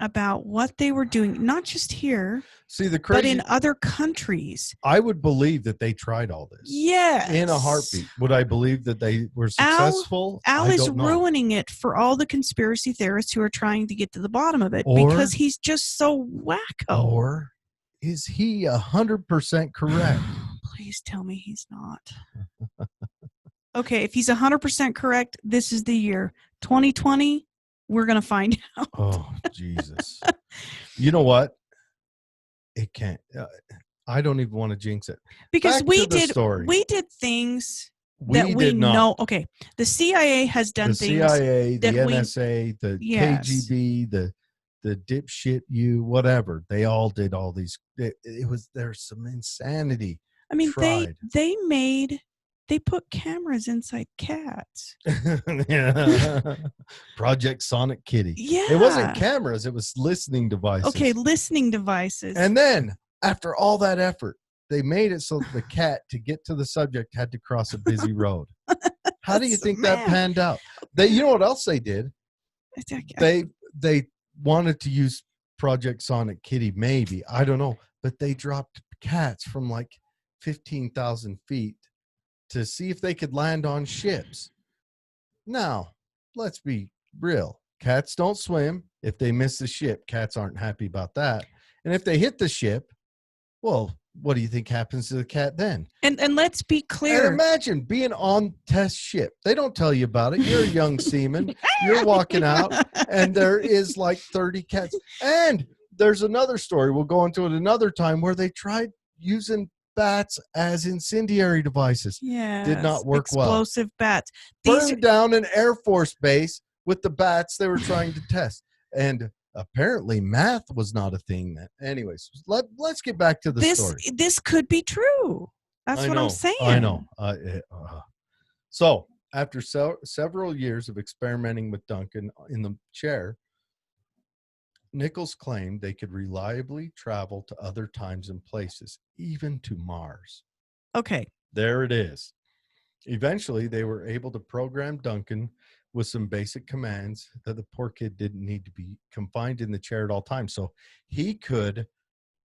Speaker 6: about what they were doing, not just here,
Speaker 5: See, the
Speaker 6: but
Speaker 5: crazy.
Speaker 6: in other countries.
Speaker 5: I would believe that they tried all this.
Speaker 6: Yes.
Speaker 5: In a heartbeat. Would I believe that they were successful?
Speaker 6: Al
Speaker 5: I
Speaker 6: is
Speaker 5: don't know.
Speaker 6: ruining it for all the conspiracy theorists who are trying to get to the bottom of it
Speaker 5: Or-
Speaker 6: because he's just so wacko.
Speaker 5: Or is he 100% correct?
Speaker 6: Please tell me he's not. Okay, if he's 100% correct, this is the year. 2020, we're going to find out.
Speaker 5: Oh, Jesus. You know what? It can't. I don't even want to jinx it.
Speaker 6: Because
Speaker 5: Back
Speaker 6: we
Speaker 5: to the
Speaker 6: did
Speaker 5: story.
Speaker 6: we did things that we
Speaker 5: did not.
Speaker 6: know. Okay, the CIA has done
Speaker 5: The
Speaker 6: things.
Speaker 5: CIA, the
Speaker 6: that we-
Speaker 5: NSA, the
Speaker 6: Yes.
Speaker 5: KGB, the dipshit whatever. They all did all these. There's some insanity.
Speaker 6: I mean,
Speaker 5: tried.
Speaker 6: they put cameras inside cats.
Speaker 5: Yeah. Project Sonic Kitty.
Speaker 6: Yeah.
Speaker 5: It wasn't cameras, it was listening devices.
Speaker 6: Okay, listening devices.
Speaker 5: And then after all that effort, they made it so the cat to get to the subject had to cross a busy road. How do you think that panned out? You know what else they did? They wanted to use Project Sonic Kitty, maybe. I don't know. But they dropped cats from like 15,000 feet to see if they could land on ships. Now, let's be real. Cats don't swim. If they miss the ship, cats aren't happy about that. And if they hit the ship, well, what do you think happens to the cat then?
Speaker 6: And let's be clear.
Speaker 5: And imagine being on test ship. They don't tell you about it. You're a young seaman. You're walking out, and there is like 30 cats. And there's another story. We'll go into it another time where they tried using bats as incendiary devices.
Speaker 6: Yeah,
Speaker 5: did not work well.
Speaker 6: Explosive bats.
Speaker 5: Burned down an Air Force base with the bats they were trying to test. And apparently math was not a thing. Anyways, let's get back to the story.
Speaker 6: This could be true. That's what I'm saying.
Speaker 5: I know. So after several years of experimenting with Duncan in the chair, Nichols claimed they could reliably travel to other times and places, even to Mars.
Speaker 6: Okay.
Speaker 5: There it is. Eventually, they were able to program Duncan with some basic commands that the poor kid didn't need to be confined in the chair at all times. So he could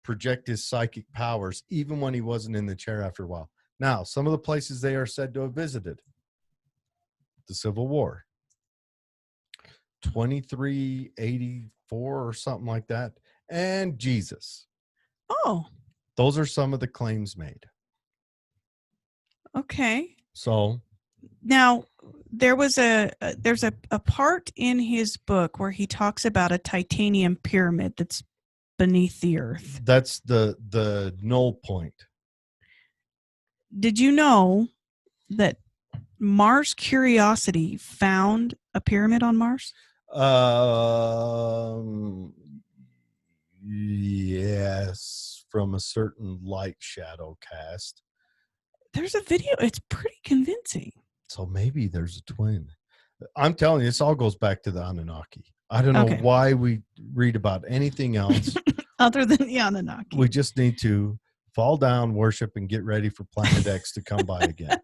Speaker 5: project his psychic powers even when he wasn't in the chair after a while. Now, some of the places they are said to have visited: the Civil War, 2384 or something like that, and Jesus.
Speaker 6: Oh.
Speaker 5: Those are some of the claims made.
Speaker 6: Okay.
Speaker 5: So
Speaker 6: now there's a part in his book where he talks about a titanium pyramid that's beneath the earth.
Speaker 5: That's the null point.
Speaker 6: Did you know that Mars Curiosity found a pyramid on Mars?
Speaker 5: Yes, from a certain light shadow cast.
Speaker 6: There's a video. It's pretty convincing.
Speaker 5: So maybe there's a twin. I'm telling you, this all goes back to the Anunnaki. I don't know why we read about anything else
Speaker 6: other than the Anunnaki.
Speaker 5: We just need to fall down, worship, and get ready for Planet X to come by again.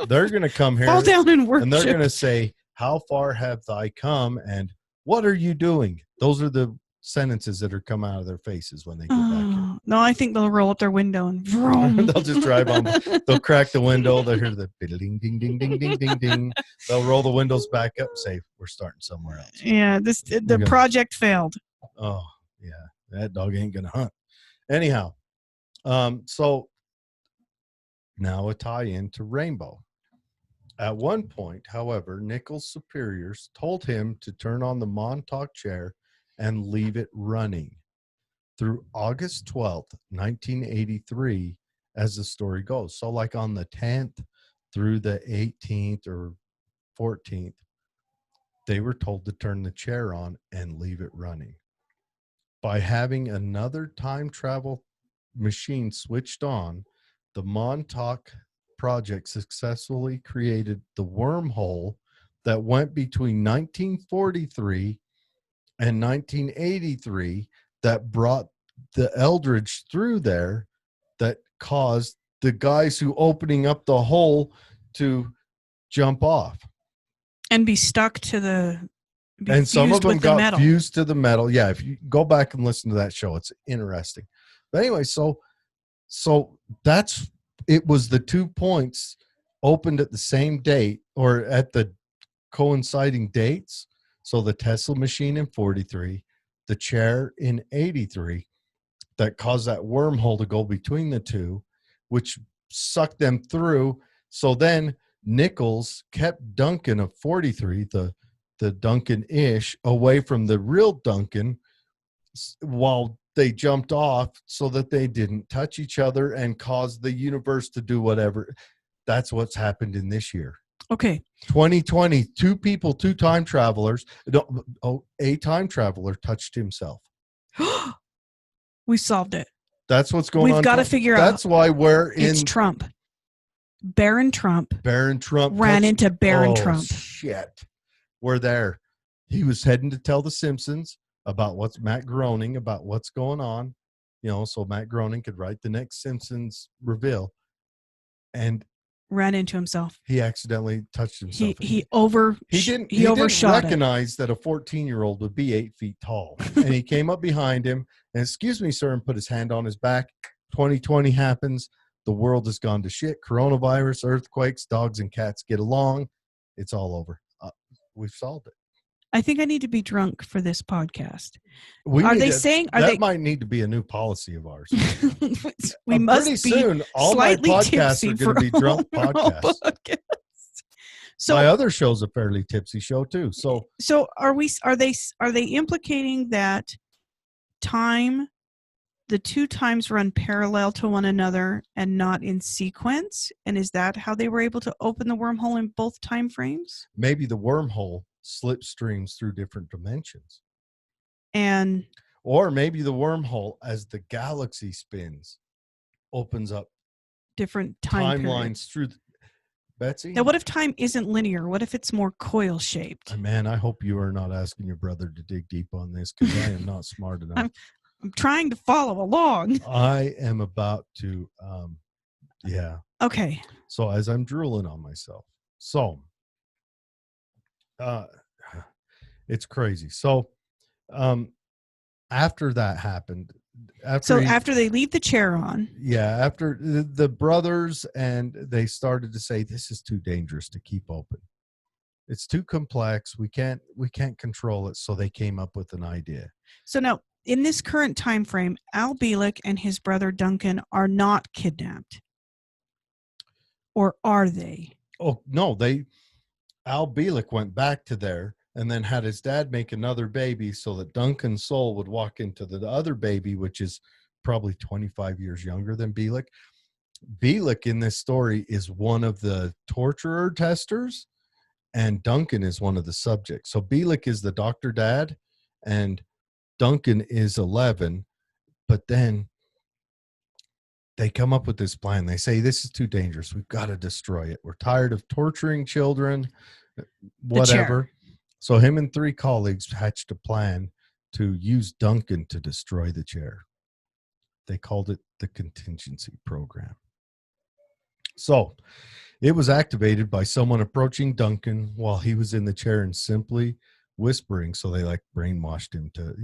Speaker 5: They're going to come here.
Speaker 6: Fall down and worship.
Speaker 5: And they're going to say, "How far have thy come? And what are you doing?" Those are the sentences that are come out of their faces when they get back here.
Speaker 6: No, I think they'll roll up their window and vroom.
Speaker 5: They'll just drive on. They'll crack the window. They'll hear the ding, ding, ding, ding, ding, ding, ding. They'll roll the windows back up and say, "We're starting somewhere else."
Speaker 6: Yeah, the project failed.
Speaker 5: Oh, yeah. That dog ain't going to hunt. Anyhow, so now a tie-in to Rainbow. At one point, however, Nichols' superiors told him to turn on the Montauk chair and leave it running through August 12th, 1983, as the story goes. So like on the 10th through the 18th or 14th, they were told to turn the chair on and leave it running. By having another time travel machine switched on, the Montauk Project successfully created the wormhole that went between 1943 and 1983 that brought the Eldridge through there, that caused the guys who opening up the hole to jump off
Speaker 6: and be stuck to the Be
Speaker 5: and some of
Speaker 6: fused
Speaker 5: them
Speaker 6: with the
Speaker 5: got
Speaker 6: metal.
Speaker 5: fused to the metal. Yeah, if you go back and listen to that show, it's interesting. But anyway, so that's it. Was the 2 points opened at the same date or at the coinciding dates? So the Tesla machine in 43, the chair in 83, that caused that wormhole to go between the two, which sucked them through. So then Nichols kept Duncan of 43, the Duncan-ish, away from the real Duncan while they jumped off so that they didn't touch each other and cause the universe to do whatever. That's what's happened in this year.
Speaker 6: Okay.
Speaker 5: 2020, two people, two time travelers. A time traveler touched himself.
Speaker 6: We solved it.
Speaker 5: That's what's going on.
Speaker 6: We've got to figure out.
Speaker 5: That's why we're in.
Speaker 6: It's Trump. Barron Trump ran into Barron Trump.
Speaker 5: Shit. We're there. He was heading to tell the Simpsons about what's Matt Groening, about what's going on, so Matt Groening could write the next Simpsons reveal. And
Speaker 6: ran into himself.
Speaker 5: He accidentally touched himself.
Speaker 6: He overshot
Speaker 5: recognize that a 14-year-old would be 8 feet tall. And he came up behind him and, excuse me, sir, and put his hand on his back. 2020 happens. The world has gone to shit. Coronavirus, earthquakes, dogs and cats get along. It's all over. We've solved it.
Speaker 6: I think I need to be drunk for this podcast.
Speaker 5: That might need to be a new policy of ours.
Speaker 6: We must
Speaker 5: pretty
Speaker 6: be
Speaker 5: soon, all my podcasts are going to be drunk podcasts.
Speaker 6: So
Speaker 5: my other show's a fairly tipsy show too. So
Speaker 6: are they implicating that the two times run parallel to one another and not in sequence? And is that how they were able to open the wormhole in both time frames?
Speaker 5: Maybe the wormhole slipstreams through different dimensions. Or maybe the wormhole, as the galaxy spins, opens up
Speaker 6: different timelines
Speaker 5: through Betsy?
Speaker 6: Now, what if time isn't linear? What if it's more coil-shaped?
Speaker 5: Man, I hope you are not asking your brother to dig deep on this, because I am not smart enough.
Speaker 6: I'm trying to follow along.
Speaker 5: I am about to, yeah.
Speaker 6: Okay.
Speaker 5: So as I'm drooling on myself. So, it's crazy. So, after that happened,
Speaker 6: after they leave the chair on,
Speaker 5: after the brothers, and they started to say, this is too dangerous to keep open. It's too complex. We can't control it. So they came up with an idea. So
Speaker 6: now, in this current time frame, Al Bielek and his brother Duncan are not kidnapped, or are they?
Speaker 5: Oh no, Al Bielek went back to there and then had his dad make another baby so that Duncan's soul would walk into the other baby, which is probably 25 years younger than Bielek. Bielek in this story is one of the torturer testers, and Duncan is one of the subjects. So Bielek is the doctor dad, and Duncan is 11, but then they come up with this plan. They say, this is too dangerous. We've got to destroy it. We're tired of torturing children, whatever. So him and 3 colleagues hatched a plan to use Duncan to destroy the chair. They called it the contingency program. So it was activated by someone approaching Duncan while he was in the chair and simply whispering. So they brainwashed him to,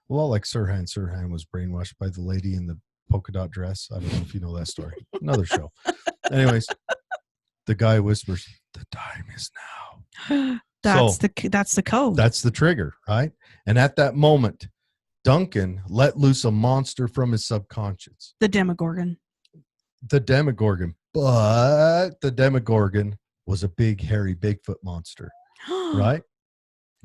Speaker 5: like Sirhan. Sirhan was brainwashed by the lady in the polka dot dress. I don't know if you know that story. Another show. Anyways, the guy whispers, the time is now. That's
Speaker 6: the code.
Speaker 5: That's the trigger, right? And at that moment, Duncan let loose a monster from his subconscious.
Speaker 6: The Demogorgon.
Speaker 5: But the Demogorgon was a big, hairy Bigfoot monster, right?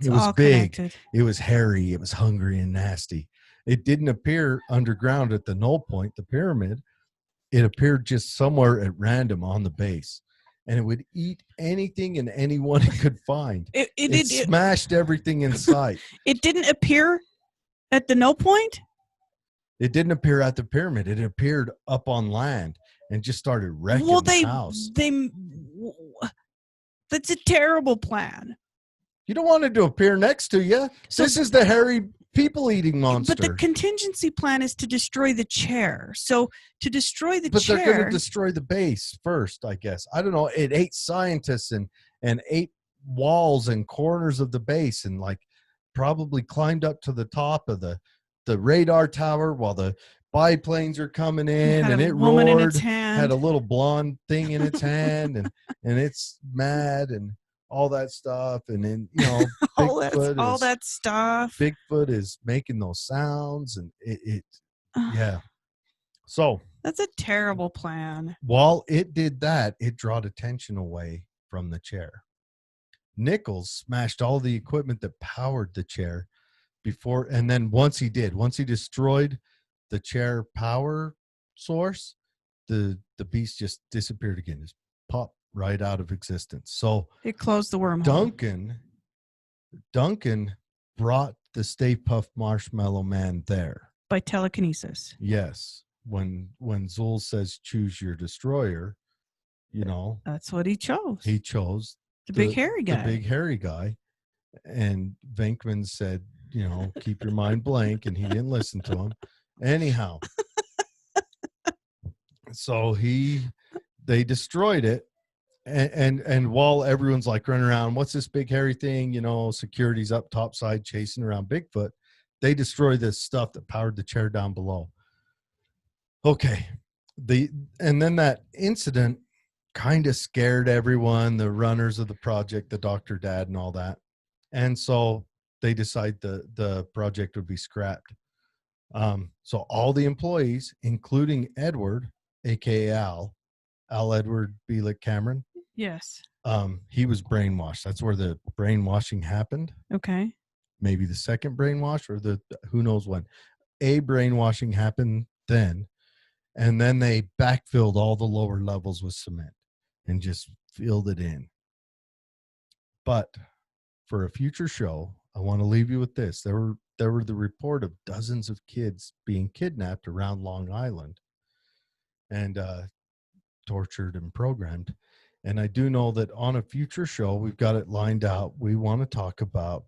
Speaker 5: It was big. Connected. It was hairy. It was hungry and nasty. It didn't appear underground at the null point, the pyramid. It appeared just somewhere at random on the base. And it would eat anything and anyone it could find. It smashed everything in sight.
Speaker 6: It didn't appear at the null point?
Speaker 5: It didn't appear at the pyramid. It appeared up on land and just started wrecking the house.
Speaker 6: That's a terrible plan.
Speaker 5: You don't want it to appear next to you. So this is the hairy people-eating monster.
Speaker 6: But the contingency plan is to destroy the chair. So to destroy the chair...
Speaker 5: But they're going to destroy the base first, I guess. I don't know. It ate scientists and ate walls and corners of the base and probably climbed up to the top of the radar tower while the biplanes are coming in,
Speaker 6: Had
Speaker 5: and
Speaker 6: a
Speaker 5: it
Speaker 6: woman in
Speaker 5: roared,
Speaker 6: its hand.
Speaker 5: had a little blonde thing in its hand, and it's mad and all that stuff. And then,
Speaker 6: all that stuff.
Speaker 5: Bigfoot is making those sounds, and yeah. So
Speaker 6: That's a terrible plan.
Speaker 5: while it did that, it drawed attention away from the chair. Nichols smashed all the equipment that powered the chair before, and then once he destroyed the chair power source, the beast just disappeared again, just popped right out of existence. So
Speaker 6: It closed the wormhole.
Speaker 5: Duncan brought the Stay Puft Marshmallow Man there
Speaker 6: By telekinesis.
Speaker 5: Yes. When Zool says choose your destroyer,
Speaker 6: That's what he chose.
Speaker 5: he chose
Speaker 6: the big hairy guy.
Speaker 5: The big hairy guy. And Venkman said, keep your mind blank, and he didn't listen to him. Anyhow. So they destroyed it. And while everyone's like running around, what's this big hairy thing? Security's up topside chasing around Bigfoot. They destroy this stuff that powered the chair down below. Okay. And then that incident kind of scared everyone, the runners of the project, the Dr. Dad and all that. And so they decide the project would be scrapped. So all the employees, including Edward, aka Al Edward Bielik Cameron.
Speaker 6: Yes.
Speaker 5: He was brainwashed. That's where the brainwashing happened.
Speaker 6: Okay.
Speaker 5: Maybe the second brainwash, or who knows when. A brainwashing happened then, and then they backfilled all the lower levels with cement and just filled it in. But for a future show, I want to leave you with this. There were the report of dozens of kids being kidnapped around Long Island and tortured and programmed. And I do know that on a future show, we've got it lined out. We want to talk about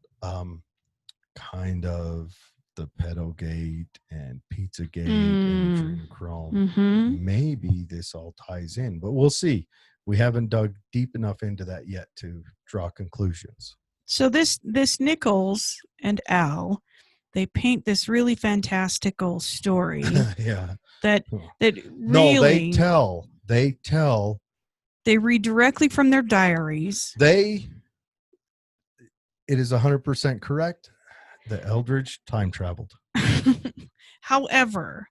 Speaker 5: kind of the Pedogate and Pizzagate and Dream Chrome.
Speaker 6: Mm-hmm.
Speaker 5: Maybe this all ties in, but we'll see. We haven't dug deep enough into that yet to draw conclusions.
Speaker 6: So this Nichols and Al, they paint this really fantastical story.
Speaker 5: Yeah.
Speaker 6: That really.
Speaker 5: No, they tell.
Speaker 6: They read directly from their diaries.
Speaker 5: It is 100% correct. The Eldridge time traveled.
Speaker 6: However,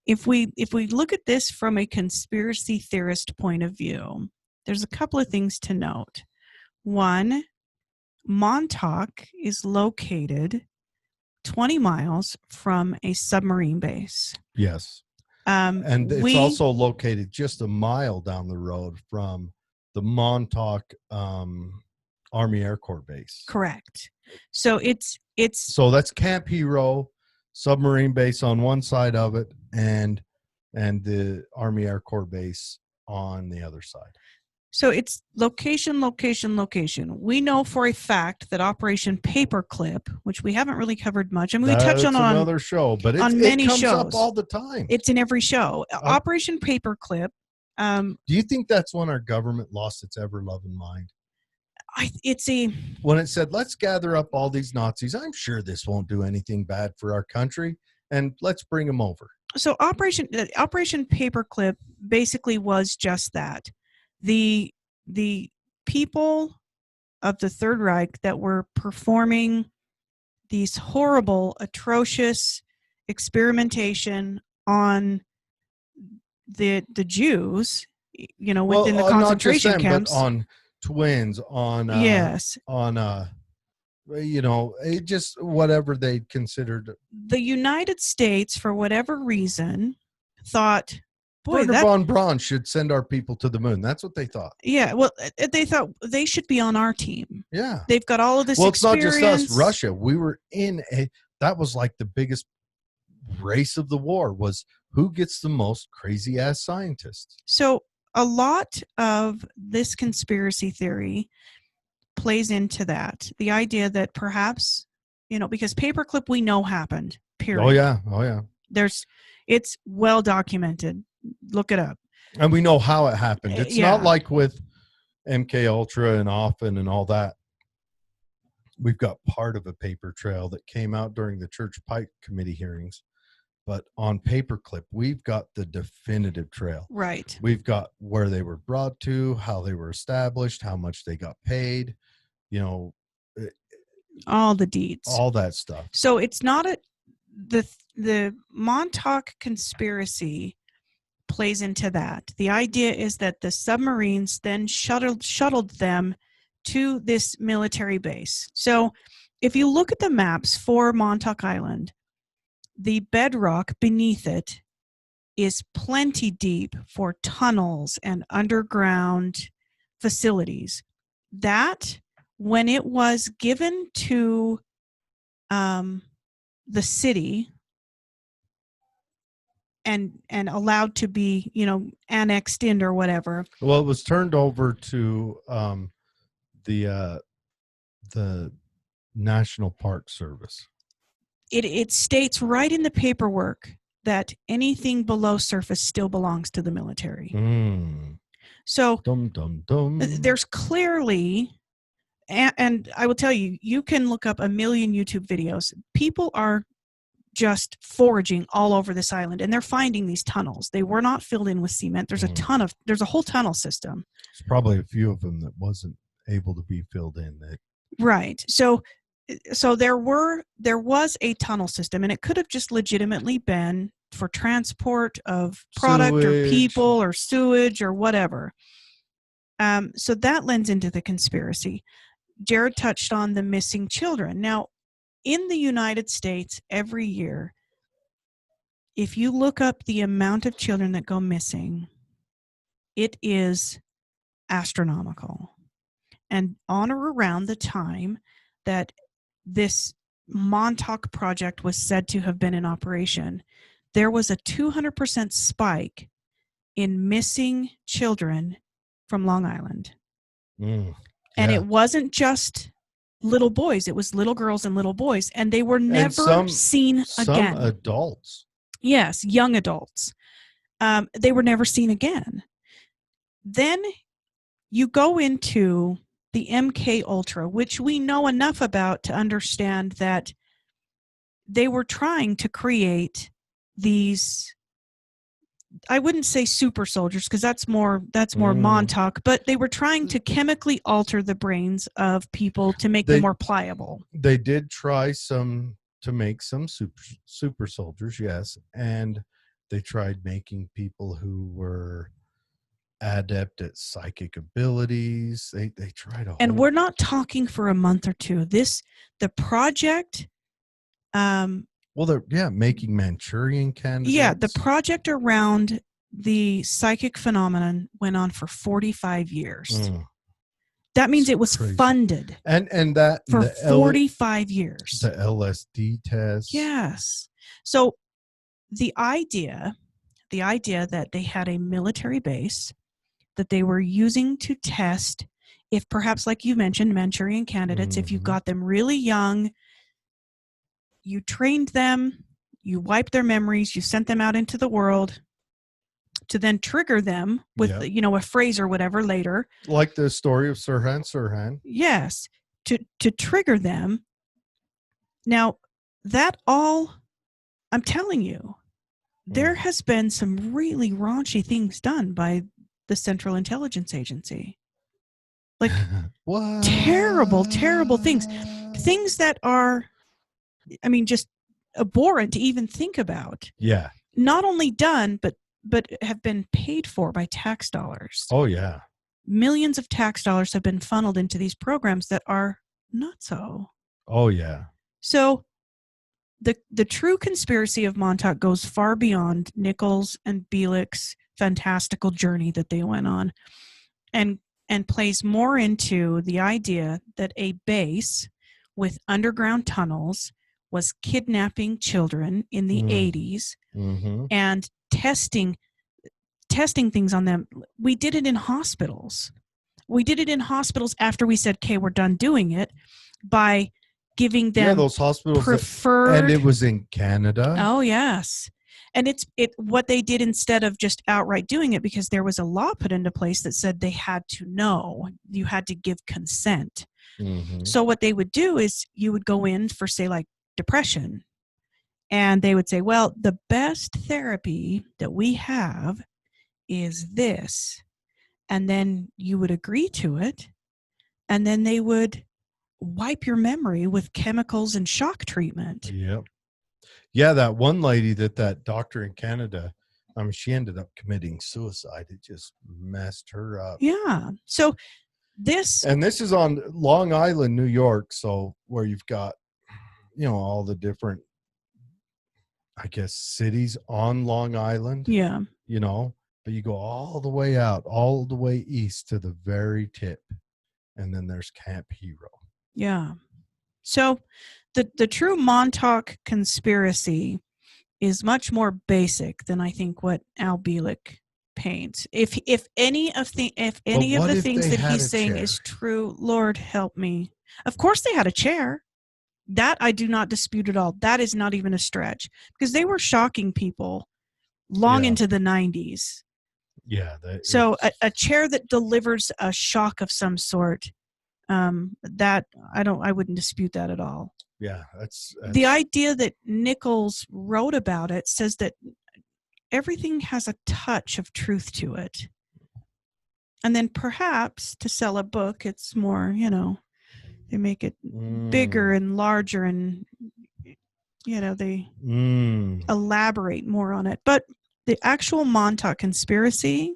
Speaker 6: if we look at this from a conspiracy theorist point of view, there's a couple of things to note. One, Montauk is located 20 miles from a submarine base.
Speaker 5: Yes. And it's also located just a mile down the road from the Montauk Army Air Corps base.
Speaker 6: Correct. So
Speaker 5: so that's Camp Hero, submarine base on one side of it, and the Army Air Corps base on the other side.
Speaker 6: So it's location. We know for a fact that Operation Paperclip, which we haven't really covered much. I mean, we touch on
Speaker 5: another show, but it comes
Speaker 6: shows.
Speaker 5: Up all the time.
Speaker 6: It's in every show. Operation Paperclip.
Speaker 5: Do you think that's when our government lost its ever-loving mind? When it said, let's gather up all these Nazis, I'm sure this won't do anything bad for our country, and let's bring them over.
Speaker 6: So Operation Paperclip basically was just that. The people of the Third Reich that were performing these horrible, atrocious experimentation on the Jews, within the concentration
Speaker 5: not just them,
Speaker 6: camps,
Speaker 5: but on twins, on
Speaker 6: yes,
Speaker 5: on just whatever they considered.
Speaker 6: The United States, for whatever reason, thought, boy,
Speaker 5: Wernher von Braun should send our people to the moon. That's what they thought.
Speaker 6: Yeah, well, they thought they should be on our team.
Speaker 5: Yeah.
Speaker 6: They've got all of this experience.
Speaker 5: It's not just us, Russia. We were that was like the biggest race of the war, was who gets the most crazy-ass scientists.
Speaker 6: So a lot of this conspiracy theory plays into that. The idea that perhaps, because Paperclip we know happened, period.
Speaker 5: Oh, yeah.
Speaker 6: It's well documented. Look it up.
Speaker 5: And we know how it happened. It's
Speaker 6: Yeah.
Speaker 5: not like with MK Ultra and Offen and all that. We've got part of a paper trail that came out during the Church Pike Committee hearings, but on paperclip, we've got the definitive trail.
Speaker 6: Right.
Speaker 5: We've got where they were brought to, how they were established, how much they got paid, you know,
Speaker 6: All the deeds.
Speaker 5: all that stuff.
Speaker 6: So it's not the Montauk conspiracy plays into that. The idea is that the submarines then shuttled them to this military base. So if you look at the maps for Montauk Island, the bedrock beneath it is plenty deep for tunnels and underground facilities. That, when it was given to the city and allowed to be, annexed in or whatever.
Speaker 5: Well, it was turned over to the National Park Service.
Speaker 6: It states right in the paperwork that anything below surface still belongs to the military. So there's clearly, and I will tell you, you can look up a million YouTube videos. People are just foraging all over this island, and they're finding these tunnels. They were not filled in with cement. There's a whole tunnel system.
Speaker 5: There's probably a few of them that wasn't able to be filled in.
Speaker 6: Right. So there was a tunnel system, and it could have just legitimately been for transport of product or people or sewage or whatever. So that lends into the conspiracy. Jared touched on the missing children. Now, in the United States, every year, if you look up the amount of children that go missing, it is astronomical. And on or around the time that this Montauk Project was said to have been in operation, there was a 200% spike in missing children from Long Island. And it wasn't just little boys, it was little girls and little boys, and they were never seen again.
Speaker 5: Some adults.
Speaker 6: Yes, young adults. They were never seen again. Then you go into the MK Ultra, which we know enough about to understand that they were trying to create these, I wouldn't say super soldiers, because that's more Montauk, but they were trying to chemically alter the brains of people to make them more pliable.
Speaker 5: They did try to make some super soldiers, yes, and they tried making people who were adept at psychic abilities. They tried a
Speaker 6: and we're not talking for a month or two. The project.
Speaker 5: Well, they're making Manchurian candidates.
Speaker 6: Yeah, the project around the psychic phenomenon went on for 45 years. That means it was funded.
Speaker 5: And that
Speaker 6: for 45 years.
Speaker 5: The LSD test.
Speaker 6: Yes. So the idea that they had a military base that they were using to test if perhaps, like you mentioned, Manchurian candidates, if you got them really young, you trained them, you wiped their memories, you sent them out into the world to then trigger them with, a phrase or whatever later.
Speaker 5: Like the story of Sirhan.
Speaker 6: Yes, to trigger them. Now, that all, I'm telling you, there has been some really raunchy things done by the Central Intelligence Agency. Like, terrible, terrible things. Things that are, just abhorrent to even think about.
Speaker 5: Yeah.
Speaker 6: Not only done, but have been paid for by tax dollars.
Speaker 5: Oh, yeah.
Speaker 6: Millions of tax dollars have been funneled into these programs that are not so.
Speaker 5: Oh, yeah.
Speaker 6: So the true conspiracy of Montauk goes far beyond Nichols and Bielik's fantastical journey that they went on, and plays more into the idea that a base with underground tunnels was kidnapping children in the 80s and testing things on them. We did it in hospitals. After we said, okay, we're done doing it, by giving them
Speaker 5: those hospitals
Speaker 6: preferred.
Speaker 5: And it was in Canada.
Speaker 6: Oh, yes. And it's what they did instead of just outright doing it, because there was a law put into place that said they had to know. You had to give consent.
Speaker 5: Mhm.
Speaker 6: So what they would do is you would go in for, say, like depression, and they would say, well, the best therapy that we have is this. And then you would agree to it, and then they would wipe your memory with chemicals and shock treatment.
Speaker 5: Yep. Yeah, that one lady that doctor in Canada, I mean, she ended up committing suicide. It just messed her up.
Speaker 6: Yeah. So this,
Speaker 5: And this is on Long Island, New York, so where you've got, all the different, I guess, cities on Long Island,
Speaker 6: yeah.
Speaker 5: but you go all the way out, all the way east to the very tip. And then there's Camp Hero.
Speaker 6: Yeah. So the true Montauk conspiracy is much more basic than I think what Al Bielek paints. If any of the things that he's saying is true, Lord help me. Of course they had a chair. That I do not dispute at all. That is not even a stretch, because they were shocking people long into the 90s.
Speaker 5: Yeah.
Speaker 6: So a chair that delivers a shock of some sort, that I wouldn't dispute that at all.
Speaker 5: Yeah, that's
Speaker 6: The idea that Nichols wrote about it says that everything has a touch of truth to it. And then perhaps to sell a book, it's more, they make it bigger and larger, and, they elaborate more on it. But the actual Montauk conspiracy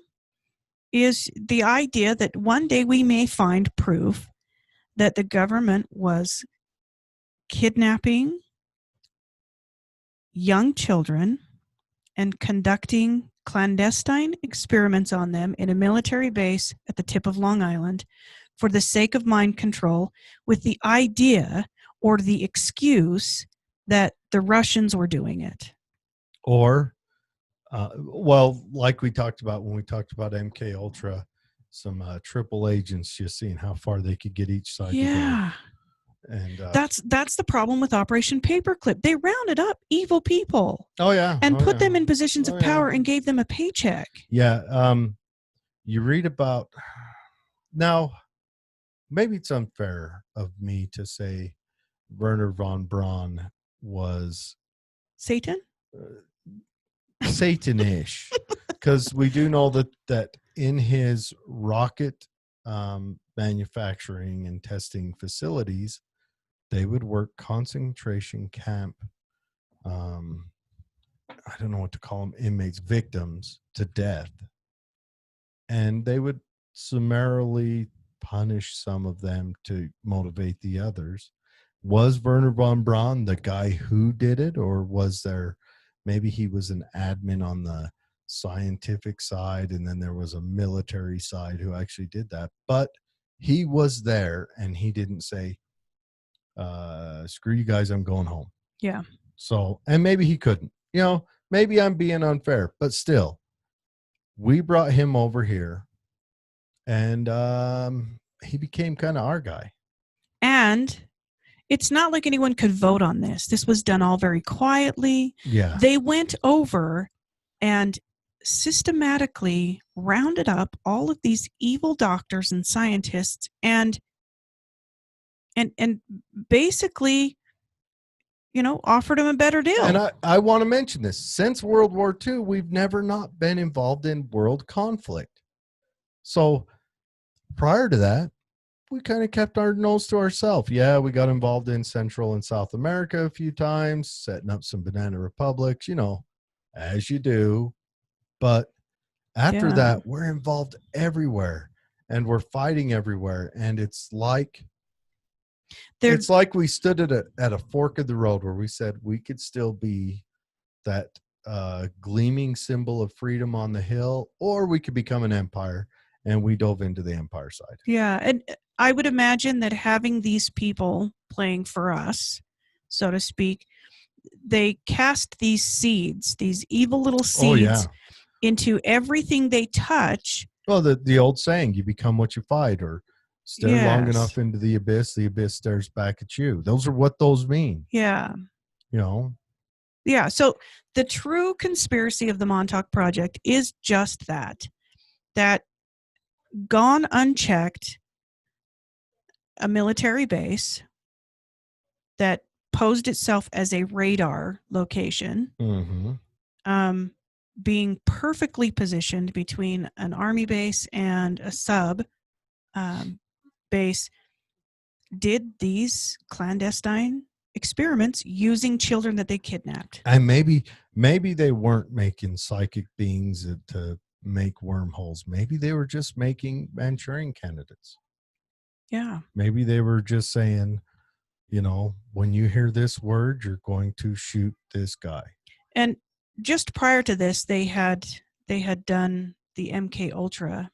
Speaker 6: is the idea that one day we may find proof that the government was kidnapping young children and conducting clandestine experiments on them in a military base at the tip of Long Island for the sake of mind control, with the idea or the excuse that the Russians were doing it.
Speaker 5: Or, like we talked about when we talked about MK Ultra, some triple agents, just seeing how far they could get each side.
Speaker 6: Yeah.
Speaker 5: And
Speaker 6: that's the problem with Operation Paperclip. They rounded up evil people.
Speaker 5: Oh yeah.
Speaker 6: And put them in positions of power and gave them a paycheck.
Speaker 5: Yeah. You read about, now maybe it's unfair of me to say Werner von Braun was
Speaker 6: Satan?
Speaker 5: Satan-ish, because we do know that in his rocket manufacturing and testing facilities, they would work concentration camp, I don't know what to call them, inmates, victims to death. And they would summarily punish some of them to motivate the others. Was Werner von Braun the guy who did it, or was there, maybe he was an admin on the scientific side and then there was a military side who actually did that? But he was there, and he didn't say, screw you guys, I'm going home.
Speaker 6: Yeah.
Speaker 5: So, and maybe he couldn't, maybe I'm being unfair, but still, we brought him over here, and he became kind of our guy.
Speaker 6: And it's not like anyone could vote on this. This was done all very quietly.
Speaker 5: Yeah.
Speaker 6: They went over and systematically rounded up all of these evil doctors and scientists and basically, offered them a better deal.
Speaker 5: And I want to mention this. Since World War II, we've never not been involved in world conflict. So prior to that, we kind of kept our nose to ourselves. Yeah, we got involved in Central and South America a few times, setting up some banana republics, as you do. But after that, we're involved everywhere, and we're fighting everywhere. And it's like we stood at a fork of the road where we said we could still be that gleaming symbol of freedom on the hill, or we could become an empire. And we dove into the empire side. Yeah.
Speaker 6: And I would imagine that having these people playing for us, so to speak, they cast these seeds, these evil little seeds, into everything they touch.
Speaker 5: Well, the old saying, you become what you fight, or stare long enough into the abyss stares back at you. Those are what those mean.
Speaker 6: Yeah. Yeah. So the true conspiracy of the Montauk Project is just that gone unchecked, a military base that posed itself as a radar location, being perfectly positioned between an army base and a sub base, did these clandestine experiments using children that they kidnapped.
Speaker 5: And maybe they weren't making psychic beings to make wormholes. Maybe they were just making Manchurian candidates.
Speaker 6: Yeah.
Speaker 5: Maybe they were just saying, you know, when you hear this word, you're going to shoot this guy.
Speaker 6: And just prior to this, they had done the MK Ultra.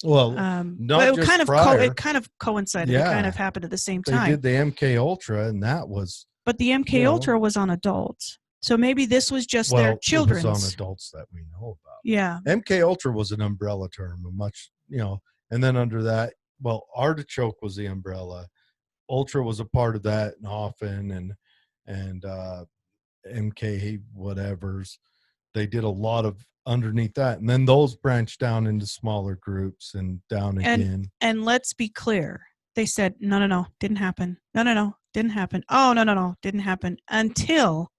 Speaker 5: Well, not just prior.
Speaker 6: It kind of coincided.
Speaker 5: Yeah.
Speaker 6: It kind of happened at the same time.
Speaker 5: They did the MK Ultra, and that was.
Speaker 6: But the MK Ultra was on adults, so maybe this was just their children's.
Speaker 5: It was on adults that we know about.
Speaker 6: Yeah.
Speaker 5: MK Ultra was an umbrella term, and then under that, Artichoke was the umbrella. Ultra was a part of that, and Hoffman and MK whatevers. They did a lot of underneath that, and then those branched down into smaller groups and down again.
Speaker 6: And let's be clear, they said no, didn't happen. No, didn't happen. Oh no, didn't happen until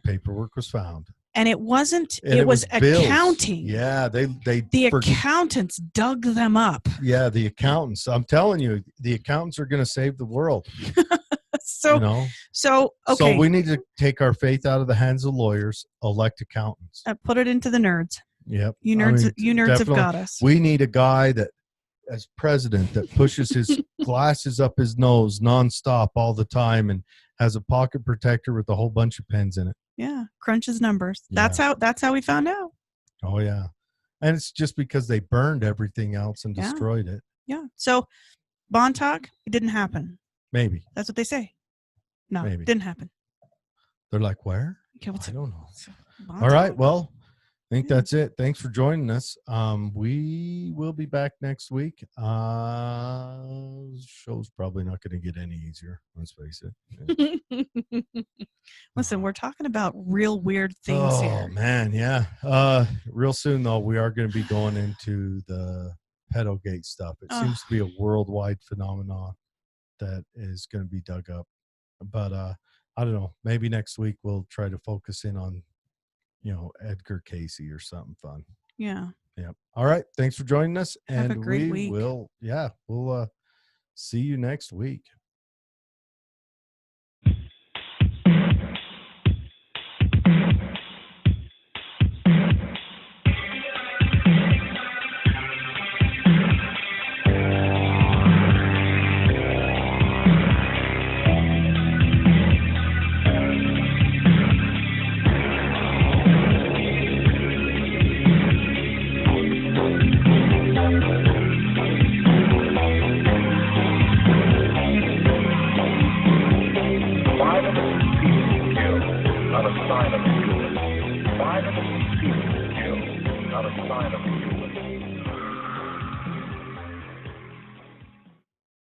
Speaker 5: paperwork was found.
Speaker 6: And it wasn't.
Speaker 5: And
Speaker 6: it was
Speaker 5: bills.
Speaker 6: accounting.
Speaker 5: Yeah,
Speaker 6: accountants dug them up.
Speaker 5: Yeah, the accountants. I'm telling you, the accountants are going to save the world.
Speaker 6: So
Speaker 5: So we need to take our faith out of the hands of lawyers, elect accountants.
Speaker 6: Put it into the nerds.
Speaker 5: Yep.
Speaker 6: You nerds have got us.
Speaker 5: We need a guy that, as president, that pushes his glasses up his nose nonstop all the time and has a pocket protector with a whole bunch of pens in it.
Speaker 6: Yeah, crunches numbers.
Speaker 5: Yeah.
Speaker 6: That's how we found out.
Speaker 5: Oh yeah, and it's just because they burned everything else and destroyed it.
Speaker 6: Yeah. So Montauk, it didn't happen.
Speaker 5: Maybe
Speaker 6: that's what they say. No,
Speaker 5: maybe.
Speaker 6: It didn't happen.
Speaker 5: They're like, where?
Speaker 6: Okay,
Speaker 5: I don't know.
Speaker 6: Montauk.
Speaker 5: All right. Well, I think that's it. Thanks for joining us. We will be back next week. Show's probably not going to get any easier. Let's face it. Yeah.
Speaker 6: Listen, we're talking about real weird things here.
Speaker 5: Oh man, yeah. Real soon though, we are going to be going into the pedogate stuff. It seems to be a worldwide phenomenon that is going to be dug up. But I don't know. Maybe next week we'll try to focus in on, Edgar Casey or something fun.
Speaker 6: Yeah.
Speaker 5: Yep. All right. Thanks for joining us.
Speaker 6: Have a great week.
Speaker 5: We'll see you next week.
Speaker 2: Not a sign of